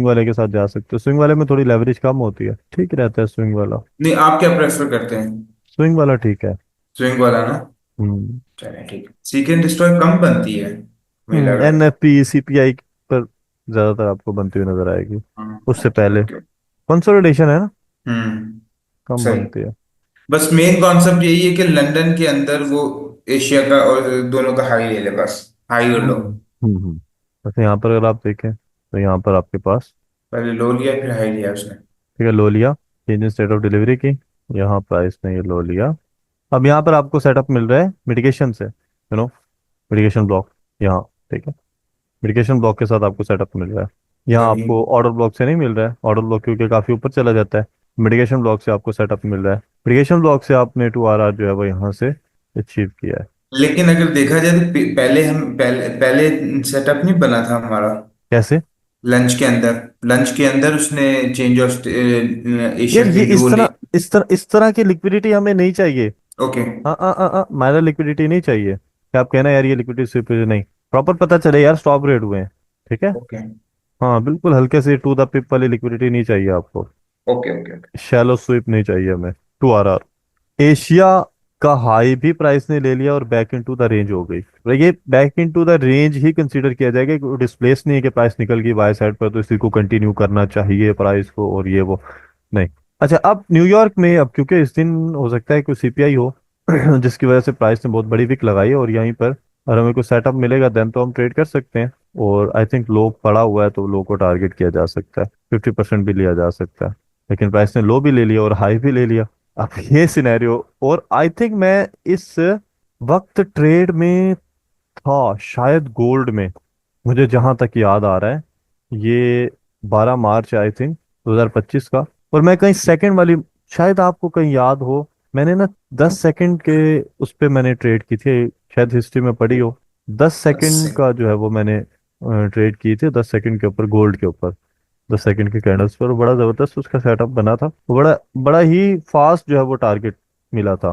वाले के साथ जा सकते हो। स्विंग वाले में थोड़ी लेवरेज कम होती है, ठीक रहता है स्विंग वाला। नहीं, आप क्या प्रेफर करते हैं? स्विंग वाला ठीक है। स्विंग वाला ना। हम्म। चलिए ठीक है, सीक एंड डिस्ट्रॉय कम बनती है मुझे लग रहा है। एनएफपी सीपीआई पर ज्यादातर आपको बनती हुई नजर आएगी। हाँ। उससे ओके पहले ओके। कंसोलिडेशन है ना, कम सही। बनती है। बस मेन कॉन्सेप्ट यही है कि लंदन के अंदर वो एशिया का और दोनों का हाई ले ले, बस हाई और लो। वैसे यहाँ पर अगर आप देखें, तो यहाँ पर आपके पास, पहले लो लिया फिर हाई लिया उसने। ठीक है, लो लिया, change in state of delivery की, यहाँ प्राइस ने ये लो लिया। अब यहाँ पर आपको सेटअप मिल रहा है मिटिगेशन से, मिटिगेशन ब्लॉक यहाँ, ठीक है, मिटिगेशन ब्लॉक के साथ आपको सेटअप मिल रहा है। यहाँ वही। आपको ऑर्डर ब्लॉक से नहीं मिल रहा है, ऑर्डर ब्लॉक क्योंकि काफ़ी ऊपर चला जाता है। मिटिगेशन ब्लॉक से आपको सेटअप मिल रहा है, मिटिगेशन ब्लॉक से आपने 2 RR जो है वो यहाँ से अचीव किया है। लेकिन अगर देखा जाए तो पहले हम पहले पहले सेटअप नहीं बना था हमारा। कैसे? लंच के अंदर उसने चेंज ऑफ यार एशिया ये की वो ले। इस तरह की लिक्विडिटी हमें नहीं चाहिए। ओके। हाँ हाँ हाँ हाँ, माइनर लिक्विडिटी नहीं चाहिए, क्या आप कहना यार ये लिक्विडिटी स्विप नहीं, प्रॉपर पता चले यार स्टॉप रेट हुए हैं, ठीक है। ओके हाँ बिल्कुल, हल्के से टू द पिप वाली लिक्विडिटी नहीं चाहिए आपको, ओके ओके। शैलो स्वीप नहीं चाहिए हमें। 2 RR, एशिया का हाई भी प्राइस ने ले लिया और बैक इनटू द रेंज हो गई, और ये back into the range he consider किया जाएगा, कि डिस्प्लेस नहीं है कि प्राइस निकल गई बाय साइड पर तो इसी को कंटिन्यू करना चाहिए प्राइस को, और ये वो नहीं। अच्छा, अब न्यूयॉर्क में, अब क्योंकि इस दिन हो सकता है कोई सीपीआई हो जिसकी वजह से प्राइस ने बहुत बड़ी विक लगाई है, और यहीं पर अगर हमें कोई सेटअप मिलेगा देन तो हम ट्रेड कर सकते हैं। और आई थिंक लो पड़ा हुआ है तो लो को टारगेट किया जा सकता है, 50% भी लिया जा सकता है। लेकिन प्राइस ने लो भी ले लिया और हाई भी ले लिया, अब ये सिनेरियो। और आई थिंक मैं इस वक्त ट्रेड में था शायद गोल्ड में, मुझे जहां तक याद आ रहा है, ये 12 मार्च आई थिंक 2025 का। और मैं कहीं सेकंड वाली, शायद आपको कहीं याद हो, मैंने ना 10 सेकंड के उस पे मैंने ट्रेड की थी, शायद हिस्ट्री में पढ़ी हो। 10 सेकंड अच्छा। का जो है वो मैंने ट्रेड की थी, 10 सेकंड के ऊपर गोल्ड के ऊपर, 10 सेकंड के कैंडल्स पर, बड़ा जबरदस्त उसका सेटअप बना था, बड़ा बड़ा ही फास्ट जो है वो टारगेट मिला था।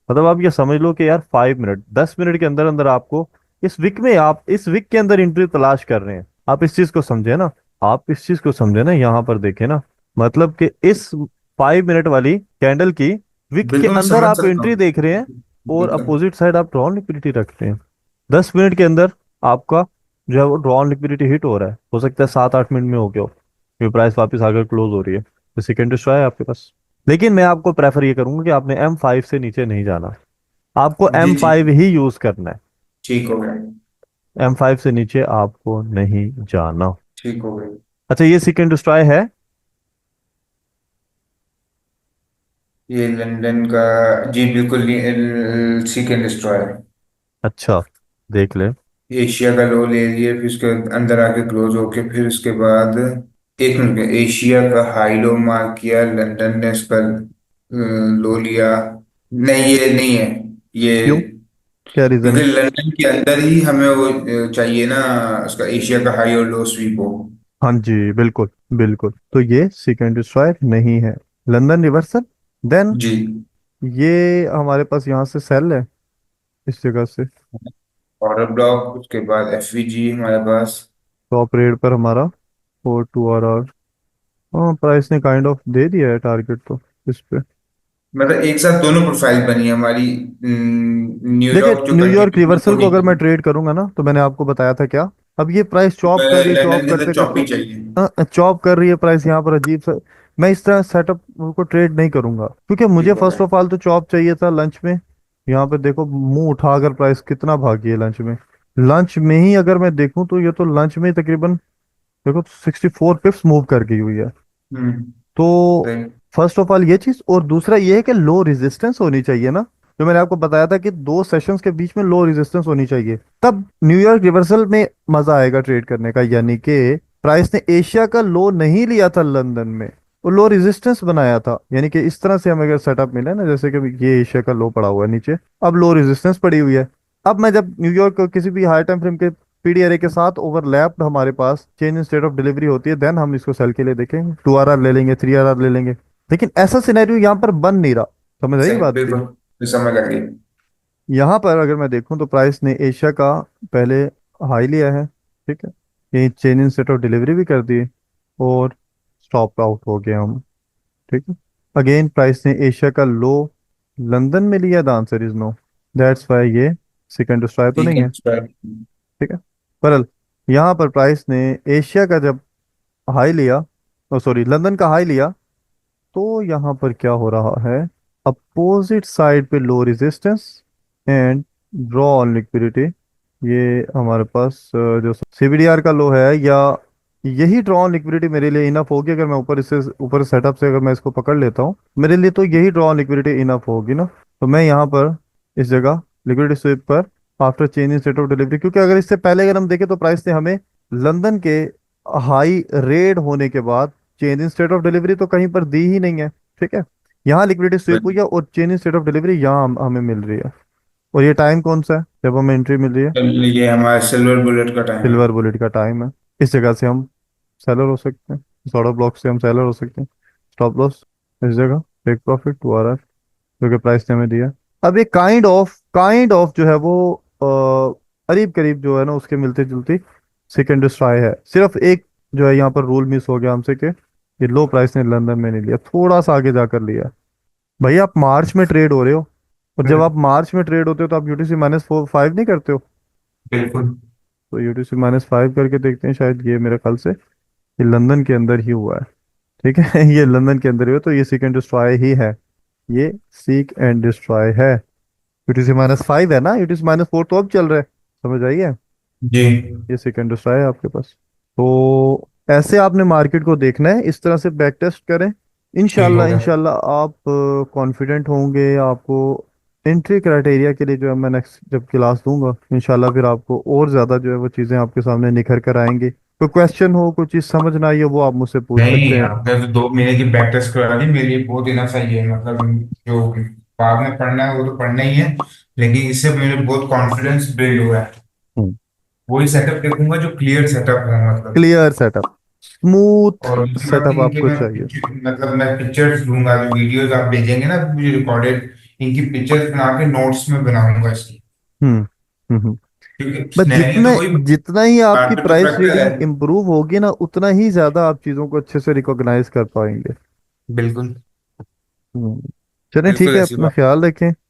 मतलब आप ये समझ लो कि यार 5 मिनट 10 मिनट के अंदर अंदर आपको इस विक में, आप इस विक के अंदर एंट्री तलाश कर रहे हैं, आप इस चीज को समझे ना, आप इस चीज को समझे ना, यहाँ पर देखे ना, मतलब कि इस 5 मिनट वाली कैंडल की विक के बिल्कुल मैं अंदर समझ आप सकता एंट्री हूँ। देख रहे हैं, और बिल्कुल। अपोजिट साइड आप ड्रॉन लिक्विडिटी रख रहे हैं। 10 मिनट के अंदर आपका जो है वो ड्रॉन लिक्विडिटी हिट हो रहा है, हो सकता है 7-8 मिनट में हो गया हो, ये प्राइस वापस आकर क्लोज हो रही है, तो सेकेंड स्ट्रा है आपके पास। लेकिन मैं आपको प्रेफर ये करूंगा कि आपने M5 से नीचे नहीं जाना, आपको जी जी। M5 ही यूज करना है, ठीक हो गया। M5 से नीचे आपको नहीं जाना। ठीक हो गया। अच्छा, ये सेकेंड स्ट्राई है। ये लंदन का। जी बिल्कुल सेकेंड स्ट्रॉ है। अच्छा, देख ले। एशिया का लो ले लिए फिर उसके अंदर आके क्लोज होके फिर उसके बाद एक मिनट में एशिया का हाई लो मार्क किया लंदन ने उसका लो लिया। नहीं ये नहीं है ये। क्यों, क्या रीजन क्योंकि है? लंदन के अंदर ही हमें वो चाहिए ना उसका एशिया का हाई और लो स्वीप हो। हाँ जी बिल्कुल, बिल्कुल, तो ये सेकेंड स्ट्राइक नहीं है, लंदन रिवर्सल। देन जी। ये हमारे पास यहाँ से सेल है, इस जगह से ऑर्डर ब्लॉक उसके बाद एफवीजी हमारे पास। टॉप रेट पर हमारा 4 2 RR। हाँ, प्राइस ने काइंड ऑफ दे दिया है टारगेट तो इस पे। मतलब एक साथ दोनों प्रोफाइल बनी है हमारी। देखिए न्यूयॉर्क जो न्यूयॉर्क कंटिन्यू रिवर्सल को होनी अगर थी। मैं ट्रेड करूंगा ना, तो मैंने आपको बताया था क्या, अब ये प्राइस चॉप कर रही है, चॉप लंदन के अंदर करते चौपी करते चाहिए। चॉप कर रही है प्राइस यहाँ पर अजीब सा। मैं इस तरह सेटअप को ट्रेड नहीं करूंगा, क्योंकि मुझे ठीक हो फर्स्ट गया। ऑफ ऑल तो चॉप चाहिए था लंच में। यहाँ पे देखो मुंह उठाकर प्राइस कितना भागी है लंच में, लंच में ही अगर मैं देखूं तो ये तो लंच में ही तकरीबन देखो 64 पिप्स मूव कर गई हुई है। हम्म। तो सही। फर्स्ट ऑफ ऑल ये चीज, और दूसरा ये है कि लो रेजिस्टेंस होनी चाहिए ना, जो मैंने आपको बताया था कि 2 सेशंस के बीच में लो रेजिस्टेंस होनी चाहिए, तब न्यूयॉर्क रिवर्सल में मजा आएगा ट्रेड करने का। यानी कि प्राइस ने एशिया का लो नहीं लिया था लंदन में, वो लो रेजिस्टेंस बनाया था, यानी कि इस तरह से हमें अगर सेटअप मिले ना, जैसे कि ये एशिया का लो पड़ा हुआ है नीचे, अब लो रेजिस्टेंस पड़ी हुई है, अब मैं जब न्यूयॉर्क को किसी भी हाई टाइम फ्रेम के पीडी एरे के साथ ओवरलैप्ड हमारे पास change in state of delivery होती है, देन हम इसको सेल के लिए देखेंगे, 2 RR ले लेंगे, 3 RR ले लेंगे। लेकिन ऐसा सिनेरियो यहाँ पर बन नहीं रहा, समझ आई सही बात बिल्कुल मेरी। मैं समझ आ गई। यहाँ पर अगर मैं देखूँ तो प्राइस ने एशिया का पहले हाई लिया है, ठीक है, यही change in state of delivery भी कर दी, और स्टॉप आउट हो गए हम, ठीक है। अगेन प्राइस ने एशिया का लो लंदन में लिया, the answer is no, that's why ये सेकंड स्ट्राइक तो ठीक नहीं है है, सर। ठीक है। पर यहाँ पर प्राइस ने एशिया का जब हाई लिया, सॉरी लंदन का हाई लिया, तो यहाँ पर क्या हो रहा है, अपोजिट साइड पे low resistance and draw on liquidity, ये हमारे पास जो सीबीडीआर का लो है, या यही ड्रॉ ऑन लिक्विडिटी मेरे लिए इनफ होगी, अगर मैं ऊपर इससे ऊपर सेटअप से अगर मैं इसको पकड़ लेता हूँ, मेरे लिए तो यही ड्रॉ ऑन लिक्विडिटी इनफ होगी ना। तो मैं यहाँ पर इस जगह लिक्विडिटी स्विप पर after change in state of delivery, क्योंकि अगर इससे पहले अगर हम देखें तो प्राइस ने हमें लंदन के हाई रेड होने के बाद change in state of delivery तो कहीं पर दी ही नहीं है। ठीक है, यहाँ लिक्विडिटी स्विप हुई है और change in state of delivery यहाँ हमें मिल रही है। और ये टाइम कौन सा है जब हमें एंट्री मिल रही है? ये हमारा सिल्वर बुलेट का टाइम है। सिल्वर बुलेट का टाइम है। इस जगह से हम सेलर हो सकते हैं, इस ऑर्डर ब्लॉक से हम सेलर हो सकते हैं। स्टॉप लॉस इस जगह, टेक प्रॉफिट 2 RR जो कि प्राइस ने हमें दिया। अब ये काइंड ऑफ जो है वो करीब करीब जो है ना उसके मिलती जुलती सेकेंड ट्राई है। सिर्फ एक जो है यहाँ पर रूल मिस हो गया हमसे कि ये लो प्राइस ने लंदन में नहीं लिया, थोड़ा सा आगे जाकर लिया। भाई आप मार्च में ट्रेड हो रहे हो, और जब आप मार्च में ट्रेड होते हो तो आप यूटीसी -5 नहीं करते हो? बिल्कुल। तो यूटीसी -5 करके देखते हैं, शायद ये मेरे ख्याल से ये लंदन के अंदर ही हुआ है। ठीक है ये लंदन के अंदर ही हुआ, तो ये सीक एंड डिस्ट्रॉय ही है। ये सीक एंड डिस्ट्रॉय है। यूटीसी -5 है ना, यूटीसी -4 तो अब चल रहा है, समझ आइए। जी। ये सीक एंड डिस्ट्रॉय है आपके पास। तो ऐसे आपने मार्केट को देखना है, इस तरह से बैक टेस्ट करें। ठीक हो इनशाला गया। इनशाला आप कॉन्फिडेंट होंगे। आपको एंट्री क्राइटेरिया के लिए जो है मैं नेक्स्ट जब क्लास दूंगा इंशाल्लाह, फिर आपको और ज़्यादा जो है वो चीज़ें आपके सामने निखर कर आएंगी। कोई क्वेश्चन हो, कोई चीज़ समझ ना आई हो, वो आप मुझसे पूछ सकते नहीं, हैं। आपने तो 2 महीने की बैक टेस्ट करवा दी, मेरे लिए बहुत इनफ है ये। मतलब जो बाद में पढ़ना है वो तो पढ़ना ही है, लेकिन इससे मेरे बहुत कॉन्फिडेंस बिल्ड हुआ है। वही सेटअप देखूंगा जो क्लियर सेटअप है मतलब। क्लियर सेटअप, स्मूथ और दूसरी बात सेटअप इनके आपको मैं चाहिए। मतलब मैं पिक्चर्स दूंगा, जो वीडियोस आप भेजेंगे ना मुझे रिकॉर्डेड, इनकी पिक्चर्स बना के नोट्स में बनाऊंगा इसकी। हम्म हम्म। बस क्योंकि नहीं जितना तो वही जितना ही आपकी मार्केट तो प्राइस फ्रैक्चर है। रीडिंग इम्प्रूव होगी ना, उतना ही ज्यादा आप चीजों को अच्छे से रिकॉग्नाइज कर पाएंगे। बिल्कुल। हम्म। चलें, ठीक बिल्कुल है, ऐसी अपना बात। ख्याल रखें।